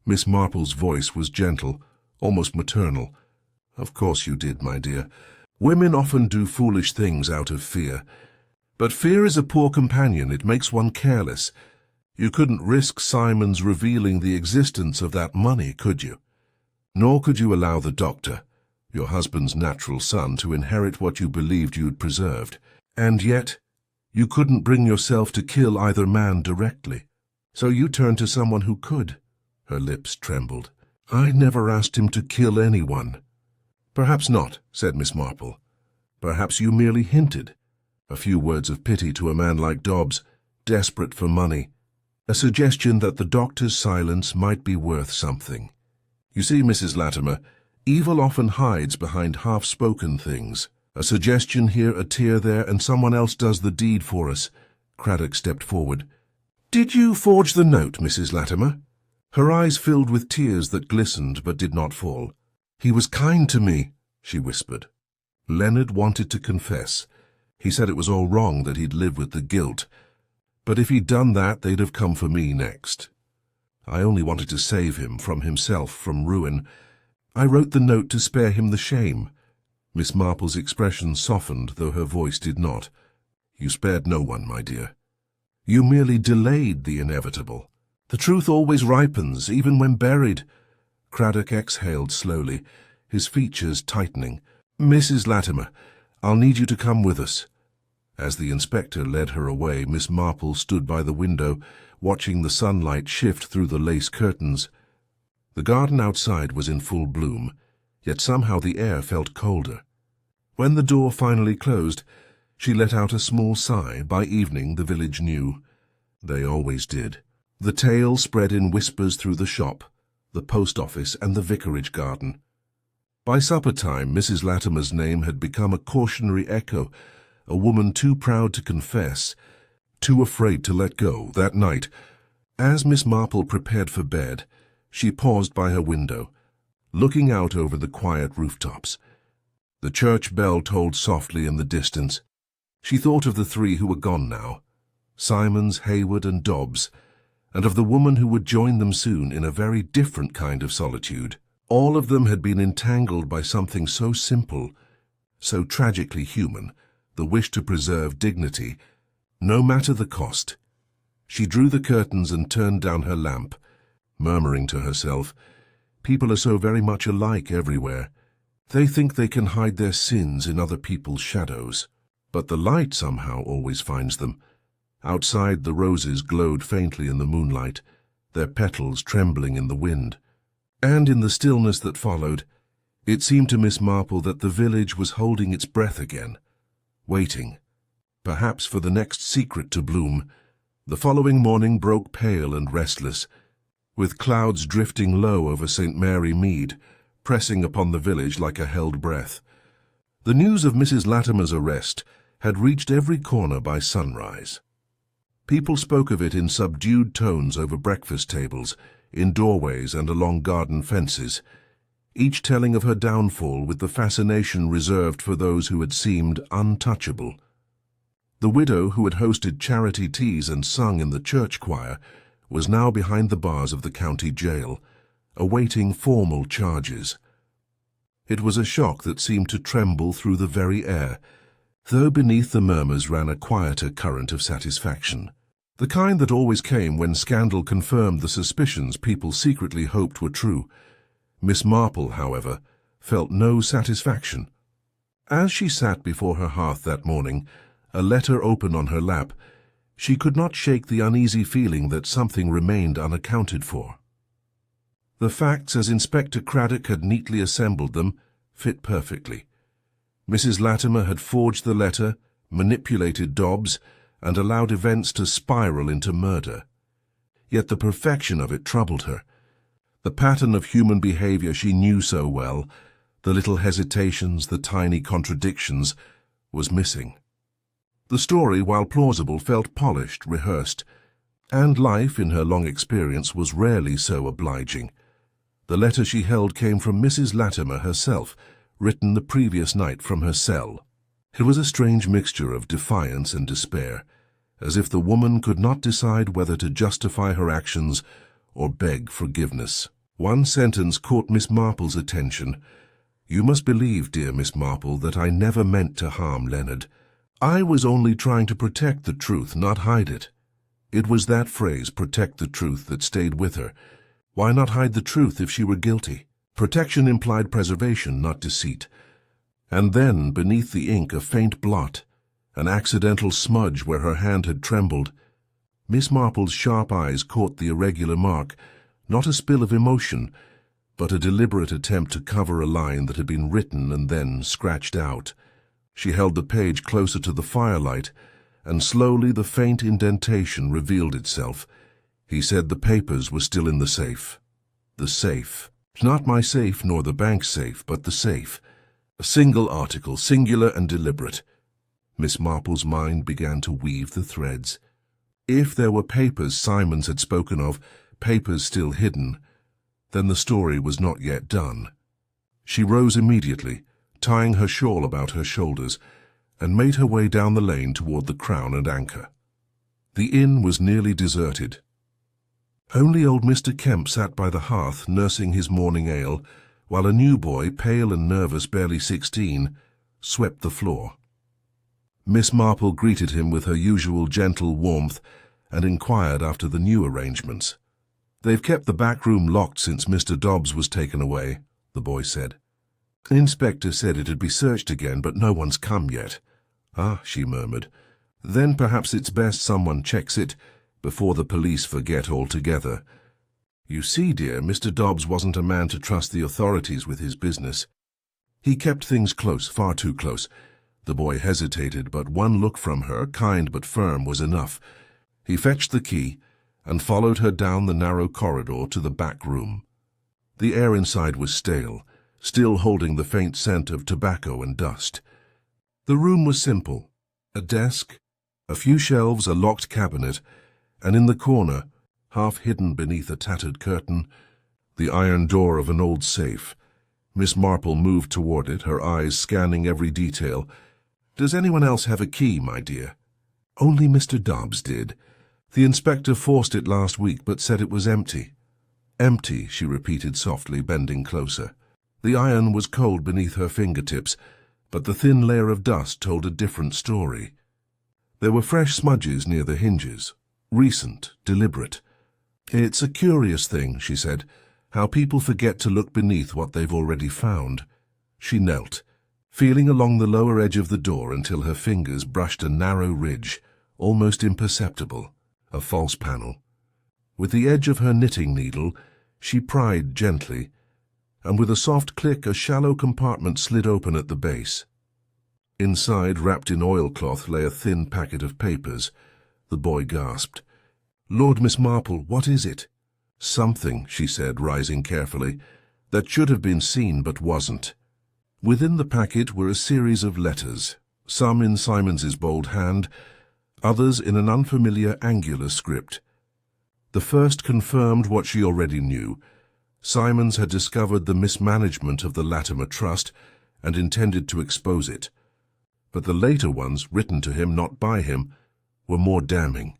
Miss Marple's voice was gentle, almost maternal. Of course you did, my dear. Women often do foolish things out of fear. But fear is a poor companion. It makes one careless. You couldn't risk Simon's revealing the existence of that money, could you? Nor could you allow the doctor, your husband's natural son, to inherit what you believed you'd preserved. And yet, you couldn't bring yourself to kill either man directly. So you turned to someone who could. Her lips trembled. I never asked him to kill anyone. Perhaps not, said Miss Marple. Perhaps you merely hinted. A few words of pity to a man like Dobbs, desperate for money. A suggestion that the doctor's silence might be worth something. You see, Mrs. Latimer, evil often hides behind half-spoken things. A suggestion here, a tear there, and someone else does the deed for us. Craddock stepped forward. Did you forge the note, Mrs. Latimer? Her eyes filled with tears that glistened but did not fall. He was kind to me, she whispered. Leonard wanted to confess. He said it was all wrong, that he'd live with the guilt. But if he'd done that, they'd have come for me next. I only wanted to save him from himself, from ruin. I wrote the note to spare him the shame. Miss Marple's expression softened, though her voice did not. You spared no one, my dear. You merely delayed the inevitable. The truth always ripens, even when buried. Craddock exhaled slowly, his features tightening. Mrs. Latimer, I'll need you to come with us. As the inspector led her away, Miss Marple stood by the window, watching the sunlight shift through the lace curtains. The garden outside was in full bloom, yet somehow the air felt colder. When the door finally closed, she let out a small sigh. By evening the village knew. They always did. The tale spread in whispers through the shop, the post office, and the vicarage garden. By supper time, Mrs. Latimer's name had become a cautionary echo, a woman too proud to confess, too afraid to let go. That night, as Miss Marple prepared for bed, she paused by her window, looking out over the quiet rooftops. The church bell tolled softly in the distance. She thought of the three who were gone now, Simons, Hayward, and Dobbs, and of the woman who would join them soon in a very different kind of solitude. All of them had been entangled by something so simple, so tragically human, the wish to preserve dignity, no matter the cost. She drew the curtains and turned down her lamp, murmuring to herself, people are so very much alike everywhere. They think they can hide their sins in other people's shadows. But the light somehow always finds them. Outside, the roses glowed faintly in the moonlight, their petals trembling in the wind. And in the stillness that followed, it seemed to Miss Marple that the village was holding its breath again, waiting, perhaps for the next secret to bloom. The following morning broke pale and restless, with clouds drifting low over St. Mary Mead, pressing upon the village like a held breath. The news of Mrs. Latimer's arrest had reached every corner by sunrise. People spoke of it in subdued tones over breakfast tables, in doorways and along garden fences, each telling of her downfall with the fascination reserved for those who had seemed untouchable. The widow who had hosted charity teas and sung in the church choir was now behind the bars of the county jail, awaiting formal charges. It was a shock that seemed to tremble through the very air, though beneath the murmurs ran a quieter current of satisfaction, the kind that always came when scandal confirmed the suspicions people secretly hoped were true. Miss Marple, however, felt no satisfaction. As she sat before her hearth that morning, a letter open on her lap, she could not shake the uneasy feeling that something remained unaccounted for. The facts, as Inspector Craddock had neatly assembled them, fit perfectly. Mrs. Latimer had forged the letter, manipulated Dobbs, and allowed events to spiral into murder. Yet the perfection of it troubled her. The pattern of human behavior she knew so well, the little hesitations, the tiny contradictions, was missing. The story, while plausible, felt polished, rehearsed, and life, in her long experience, was rarely so obliging. The letter she held came from Mrs. Latimer herself, written the previous night from her cell. It was a strange mixture of defiance and despair, as if the woman could not decide whether to justify her actions or beg forgiveness. One sentence caught Miss Marple's attention. "You must believe, dear Miss Marple, that I never meant to harm Leonard. I was only trying to protect the truth, not hide it." It was that phrase, protect the truth, that stayed with her. Why not hide the truth if she were guilty? Protection implied preservation, not deceit. And then, beneath the ink, a faint blot, an accidental smudge where her hand had trembled. Miss Marple's sharp eyes caught the irregular mark, not a spill of emotion, but a deliberate attempt to cover a line that had been written and then scratched out. She held the page closer to the firelight, and slowly the faint indentation revealed itself. He said the papers were still in the safe. The safe. Not my safe nor the bank's safe, but the safe. A single article, singular and deliberate. Miss Marple's mind began to weave the threads. If there were papers Simons had spoken of, papers still hidden, then the story was not yet done. She rose immediately, tying her shawl about her shoulders, and made her way down the lane toward the Crown and Anchor. The inn was nearly deserted. Only old Mr. Kemp sat by the hearth nursing his morning ale, while a new boy, pale and nervous, barely 16, swept the floor. Miss Marple greeted him with her usual gentle warmth and inquired after the new arrangements. "They've kept the back room locked since Mr. Dobbs was taken away," the boy said. "The inspector said it'd be searched again, but no one's come yet." "Ah," she murmured. "Then perhaps it's best someone checks it before the police forget altogether. You see, dear, Mr. Dobbs wasn't a man to trust the authorities with his business. He kept things close, far too close." The boy hesitated, but one look from her, kind but firm, was enough. He fetched the key and followed her down the narrow corridor to the back room. The air inside was stale, still holding the faint scent of tobacco and dust. The room was simple: a desk, a few shelves, a locked cabinet, and in the corner, half hidden beneath a tattered curtain, the iron door of an old safe. Miss Marple moved toward it, her eyes scanning every detail. "Does anyone else have a key, my dear?" "Only Mr. Dobbs did. The inspector forced it last week, but said it was empty." "Empty," she repeated softly, bending closer. The iron was cold beneath her fingertips, but the thin layer of dust told a different story. There were fresh smudges near the hinges, recent, deliberate. "It's a curious thing," she said, "how people forget to look beneath what they've already found." She knelt, feeling along the lower edge of the door until her fingers brushed a narrow ridge, almost imperceptible, a false panel. With the edge of her knitting needle, she pried gently, and with a soft click a shallow compartment slid open at the base. Inside, wrapped in oilcloth, lay a thin packet of papers. The boy gasped. "Lord, Miss Marple, what is it?" "Something," she said, rising carefully, "that should have been seen but wasn't." Within the packet were a series of letters, some in Simons's bold hand, others in an unfamiliar angular script. The first confirmed what she already knew. Simons had discovered the mismanagement of the Latimer Trust and intended to expose it. But the later ones, written to him, not by him, were more damning.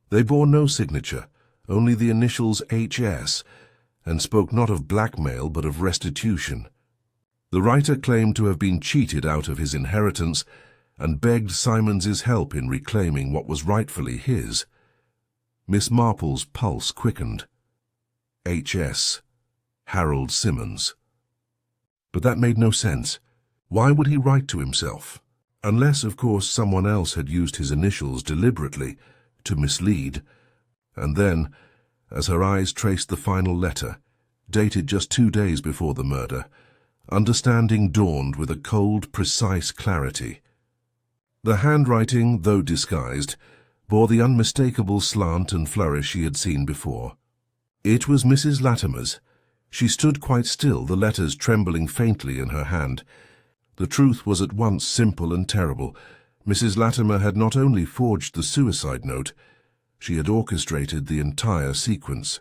They bore no signature, only the initials HS, and spoke not of blackmail but of restitution. The writer claimed to have been cheated out of his inheritance and begged Simons's help in reclaiming what was rightfully his. Miss Marple's pulse quickened. HS. Harold Simmons. But that made no sense. Why would he write to himself? Unless, of course, someone else had used his initials deliberately to mislead. And then, as her eyes traced the final letter, dated just 2 days before the murder, understanding dawned with a cold, precise clarity. The handwriting, though disguised, bore the unmistakable slant and flourish she had seen before. It was Mrs. Latimer's. She stood quite still, the letters trembling faintly in her hand. The truth was at once simple and terrible. Mrs. Latimer had not only forged the suicide note, she had orchestrated the entire sequence.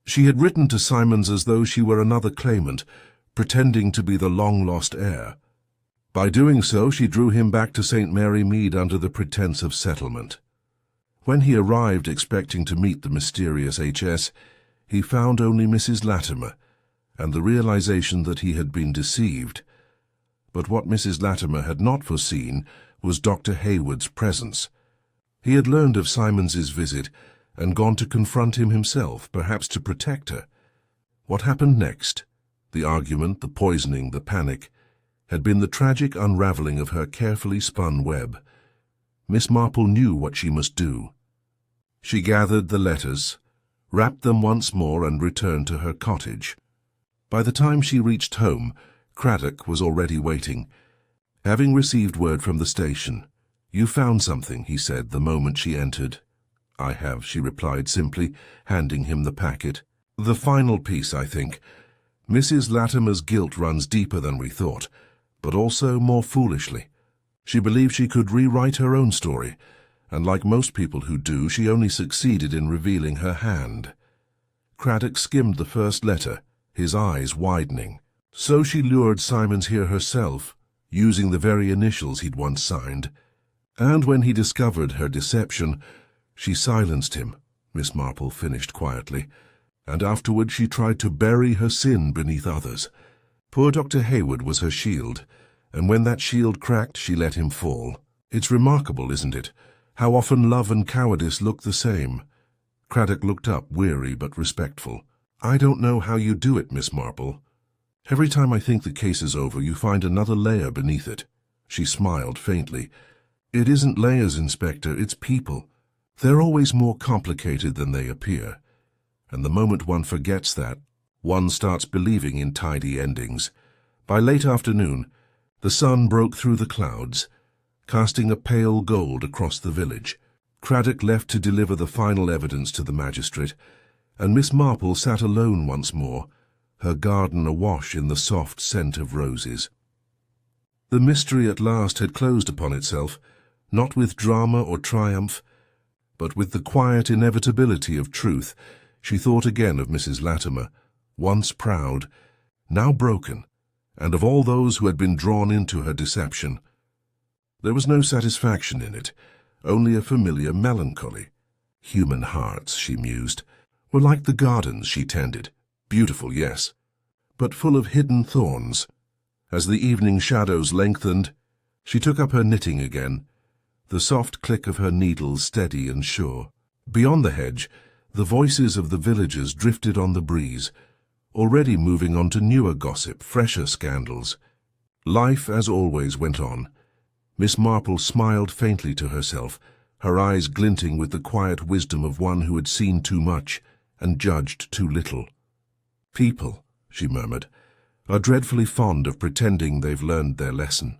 She had written to Simons as though she were another claimant, pretending to be the long-lost heir. By doing so, she drew him back to St. Mary Mead under the pretense of settlement. When he arrived expecting to meet the mysterious HS, he found only Mrs. Latimer, and the realization that he had been deceived. But what Mrs. Latimer had not foreseen was Dr. Hayward's presence. He had learned of Simons's visit and gone to confront him himself, perhaps to protect her. What happened next, the argument, the poisoning, the panic, had been the tragic unraveling of her carefully spun web. Miss Marple knew what she must do. She gathered the letters, wrapped them once more, and returned to her cottage. By the time she reached home, Craddock was already waiting. Having received word from the station, "You found something," he said the moment she entered. "I have," she replied simply, handing him the packet. "The final piece, I think. Mrs. Latimer's guilt runs deeper than we thought, but also more foolishly. She believed she could rewrite her own story, and like most people who do, she only succeeded in revealing her hand." Craddock skimmed the first letter, his eyes widening. So she lured Simons here herself, using the very initials he'd once signed. And when he discovered her deception, she silenced him, Miss Marple finished quietly, and afterward she tried to bury her sin beneath others. Poor Dr. Hayward was her shield, and when that shield cracked, she let him fall. It's remarkable, isn't it, how often love and cowardice look the same. Craddock looked up, weary but respectful. "I don't know how you do it, Miss Marple. Every time I think the case is over, you find another layer beneath it." She smiled faintly. "It isn't layers, Inspector, it's people. They're always more complicated than they appear. And the moment one forgets that, one starts believing in tidy endings." By late afternoon, the sun broke through the clouds, casting a pale gold across the village. Craddock left to deliver the final evidence to the magistrate, and Miss Marple sat alone once more, her garden awash in the soft scent of roses. The mystery at last had closed upon itself, not with drama or triumph, but with the quiet inevitability of truth. She thought again of Mrs. Latimer, once proud, now broken, and of all those who had been drawn into her deception. There was no satisfaction in it, only a familiar melancholy. Human hearts, she mused, were like the gardens she tended. Beautiful, yes, but full of hidden thorns. As the evening shadows lengthened, she took up her knitting again, the soft click of her needles steady and sure. Beyond the hedge, the voices of the villagers drifted on the breeze, already moving on to newer gossip, fresher scandals. Life, as always, went on. Miss Marple smiled faintly to herself, her eyes glinting with the quiet wisdom of one who had seen too much and judged too little. "People," she murmured, "are dreadfully fond of pretending they've learned their lesson.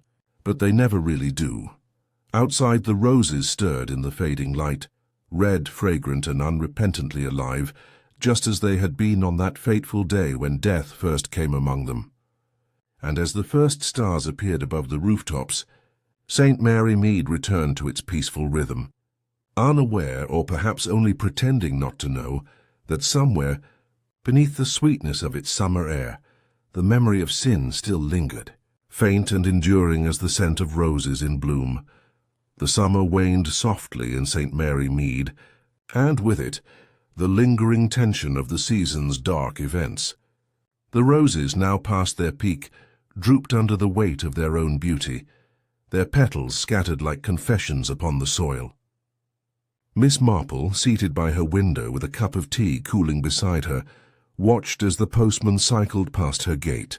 But they never really do. Outside, the roses stirred in the fading light, red, fragrant, and unrepentantly alive, just as they had been on that fateful day when death first came among them. And as the first stars appeared above the rooftops, St. Mary Mead returned to its peaceful rhythm, unaware, or perhaps only pretending not to know, that somewhere, beneath the sweetness of its summer air, the memory of sin still lingered, faint and enduring as the scent of roses in bloom. The summer waned softly in St. Mary Mead, and with it, the lingering tension of the season's dark events. The roses, now past their peak, drooped under the weight of their own beauty, their petals scattered like confessions upon the soil. Miss Marple, seated by her window with a cup of tea cooling beside her, watched as the postman cycled past her gate.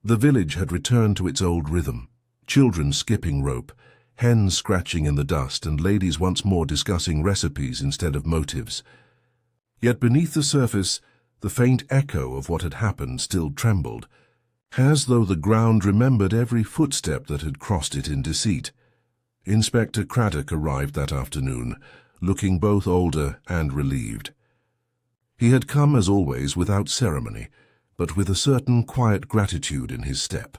The village had returned to its old rhythm, children skipping rope, hens scratching in the dust, and ladies once more discussing recipes instead of motives. Yet beneath the surface, the faint echo of what had happened still trembled, as though the ground remembered every footstep that had crossed it in deceit. Inspector Craddock arrived that afternoon, looking both older and relieved. He had come, as always, without ceremony, but with a certain quiet gratitude in his step.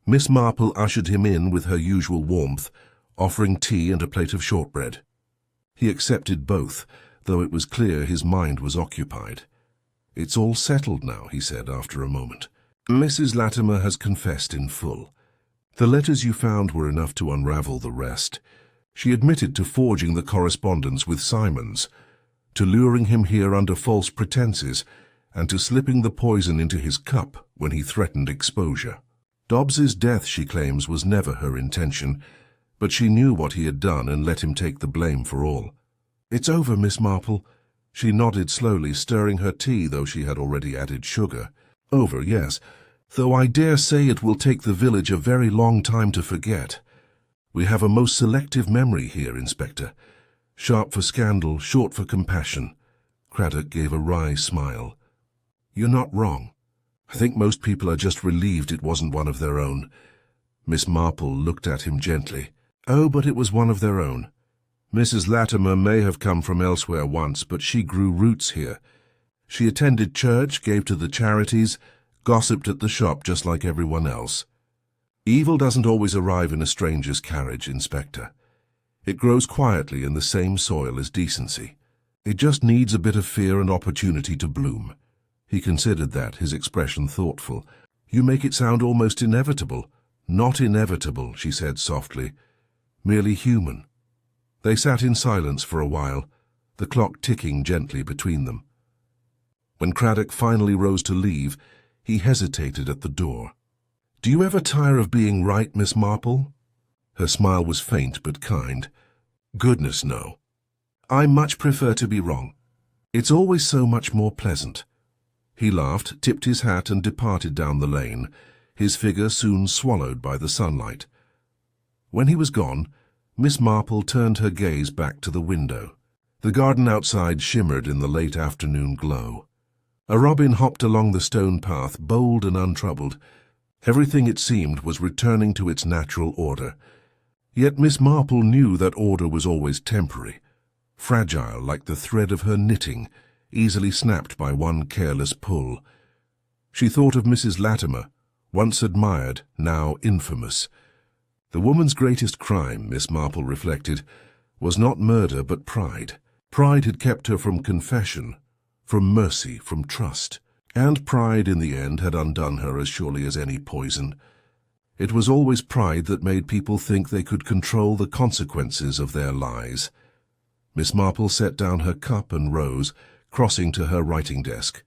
Miss Marple ushered him in with her usual warmth, offering tea and a plate of shortbread. He accepted both, though it was clear his mind was occupied. "It's all settled now," he said after a moment. "Mrs. Latimer has confessed in full. The letters you found were enough to unravel the rest. She admitted to forging the correspondence with Simons, to luring him here under false pretenses, and to slipping the poison into his cup when he threatened exposure. Dobbs's death, she claims, was never her intention, but she knew what he had done and let him take the blame for all. It's over, Miss Marple." She nodded slowly, stirring her tea, though she had already added sugar. "Over, yes, though I dare say it will take the village a very long time to forget. We have a most selective memory here, Inspector. Sharp for scandal, short for compassion." Craddock gave a wry smile. "You're not wrong. I think most people are just relieved it wasn't one of their own." Miss Marple looked at him gently. "Oh, but it was one of their own. Mrs. Latimer may have come from elsewhere once, but she grew roots here. She attended church, gave to the charities, gossiped at the shop just like everyone else. Evil doesn't always arrive in a stranger's carriage, Inspector. It grows quietly in the same soil as decency. It just needs a bit of fear and opportunity to bloom." He considered that, his expression thoughtful. "You make it sound almost inevitable." "Not inevitable," she said softly. "Merely human." They sat in silence for a while, the clock ticking gently between them. When Craddock finally rose to leave, he hesitated at the door. "Do you ever tire of being right, Miss Marple?" Her smile was faint but kind. "Goodness, no. I much prefer to be wrong. It's always so much more pleasant." He laughed, tipped his hat, and departed down the lane, his figure soon swallowed by the sunlight. When he was gone, Miss Marple turned her gaze back to the window. The garden outside shimmered in the late afternoon glow. A robin hopped along the stone path, bold and untroubled. Everything, it seemed, was returning to its natural order. Yet Miss Marple knew that order was always temporary, fragile like the thread of her knitting, easily snapped by one careless pull. She thought of Mrs. Latimer, once admired, now infamous. The woman's greatest crime, Miss Marple reflected, was not murder but pride. Pride had kept her from confession, from mercy, from trust. And pride, in the end, had undone her as surely as any poison. It was always pride that made people think they could control the consequences of their lies. Miss Marple set down her cup and rose, crossing to her writing desk.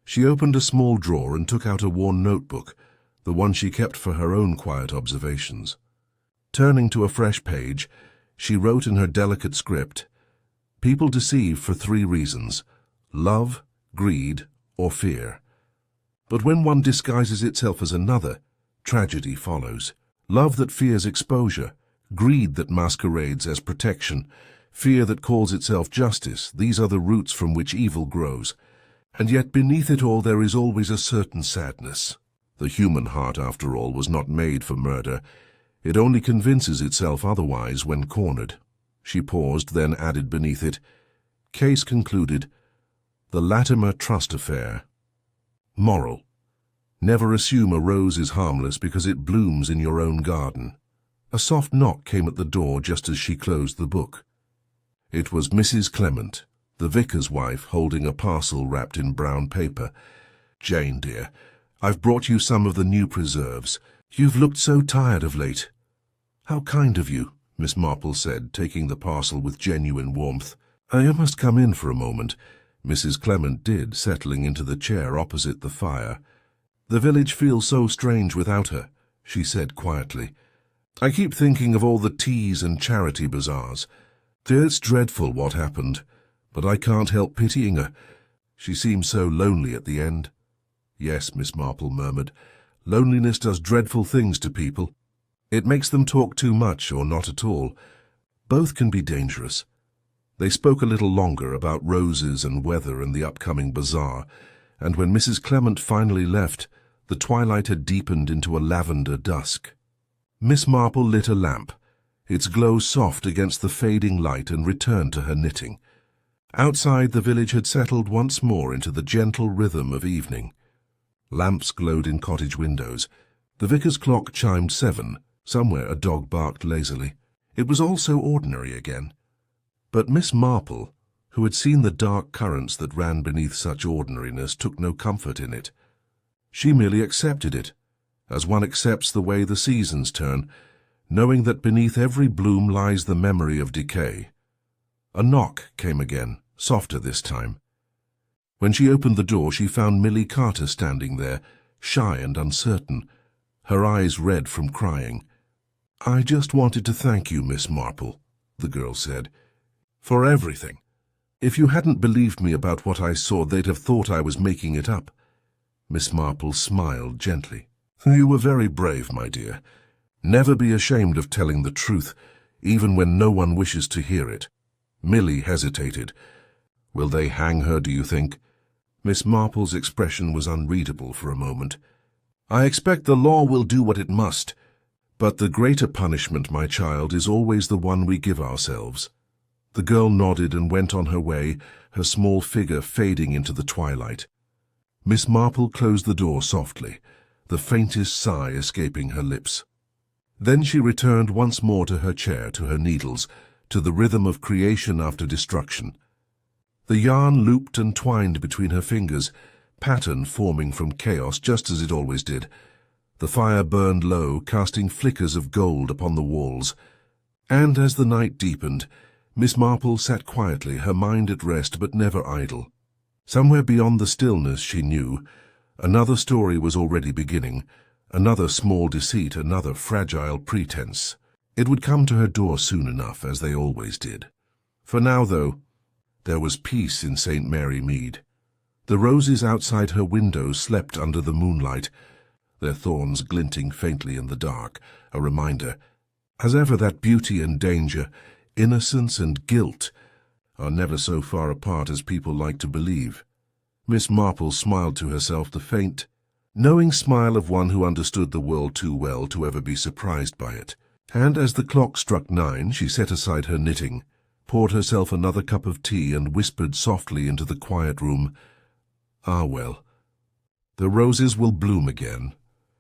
She opened a small drawer and took out a worn notebook, the one she kept for her own quiet observations. Turning to a fresh page, she wrote in her delicate script, "People deceive for 3 reasons: love, greed, or fear. But when one disguises itself as another, tragedy follows. Love that fears exposure, greed that masquerades as protection, fear that calls itself justice, these are the roots from which evil grows. And yet beneath it all there is always a certain sadness. The human heart, after all, was not made for murder. It only convinces itself otherwise when cornered. She paused, then added beneath it, "Case concluded. The Latimer Trust affair. Moral: never assume a rose is harmless because it blooms in your own garden." A soft knock came at the door just as she closed the book. It was Mrs. Clement, the vicar's wife, holding a parcel wrapped in brown paper. "Jane, dear, I've brought you some of the new preserves. You've looked so tired of late." "How kind of you," Miss Marple said, taking the parcel with genuine warmth. "I must come in for a moment," Mrs. Clement did, settling into the chair opposite the fire. "The village feels so strange without her," she said quietly. "I keep thinking of all the teas and charity bazaars. It's dreadful what happened, but I can't help pitying her. She seemed so lonely at the end." "Yes," Miss Marple murmured. "Loneliness does dreadful things to people. It makes them talk too much or not at all. Both can be dangerous." They spoke a little longer about roses and weather and the upcoming bazaar, and when Mrs. Clement finally left, the twilight had deepened into a lavender dusk. Miss Marple lit a lamp, its glow soft against the fading light, and returned to her knitting. Outside, the village had settled once more into the gentle rhythm of evening. Lamps glowed in cottage windows. The vicar's clock chimed 7. Somewhere a dog barked lazily. It was all so ordinary again. But Miss Marple, who had seen the dark currents that ran beneath such ordinariness, took no comfort in it. She merely accepted it, as one accepts the way the seasons turn, knowing that beneath every bloom lies the memory of decay. A knock came again, softer this time. When she opened the door, she found Millie Carter standing there, shy and uncertain, her eyes red from crying. "I just wanted to thank you, Miss Marple," the girl said, "for everything. If you hadn't believed me about what I saw, they'd have thought I was making it up." Miss Marple smiled gently. "You were very brave, my dear. Never be ashamed of telling the truth, even when no one wishes to hear it." Millie hesitated. "Will they hang her, do you think?" Miss Marple's expression was unreadable for a moment. "I expect the law will do what it must, but the greater punishment, my child, is always the one we give ourselves." The girl nodded and went on her way, her small figure fading into the twilight. Miss Marple closed the door softly, the faintest sigh escaping her lips. Then she returned once more to her chair, to her needles, to the rhythm of creation after destruction. The yarn looped and twined between her fingers, pattern forming from chaos just as it always did. The fire burned low, casting flickers of gold upon the walls. And as the night deepened, Miss Marple sat quietly, her mind at rest but never idle. Somewhere beyond the stillness, she knew, another story was already beginning, another small deceit, another fragile pretense. It would come to her door soon enough, as they always did. For now, though, there was peace in St. Mary Mead. The roses outside her window slept under the moonlight, their thorns glinting faintly in the dark, a reminder, as ever, that beauty and danger, innocence and guilt, are never so far apart as people like to believe. Miss Marple smiled to herself, the faint, knowing smile of one who understood the world too well to ever be surprised by it. And as the clock struck 9, she set aside her knitting, poured herself another cup of tea, and whispered softly into the quiet room, "Ah, well, the roses will bloom again."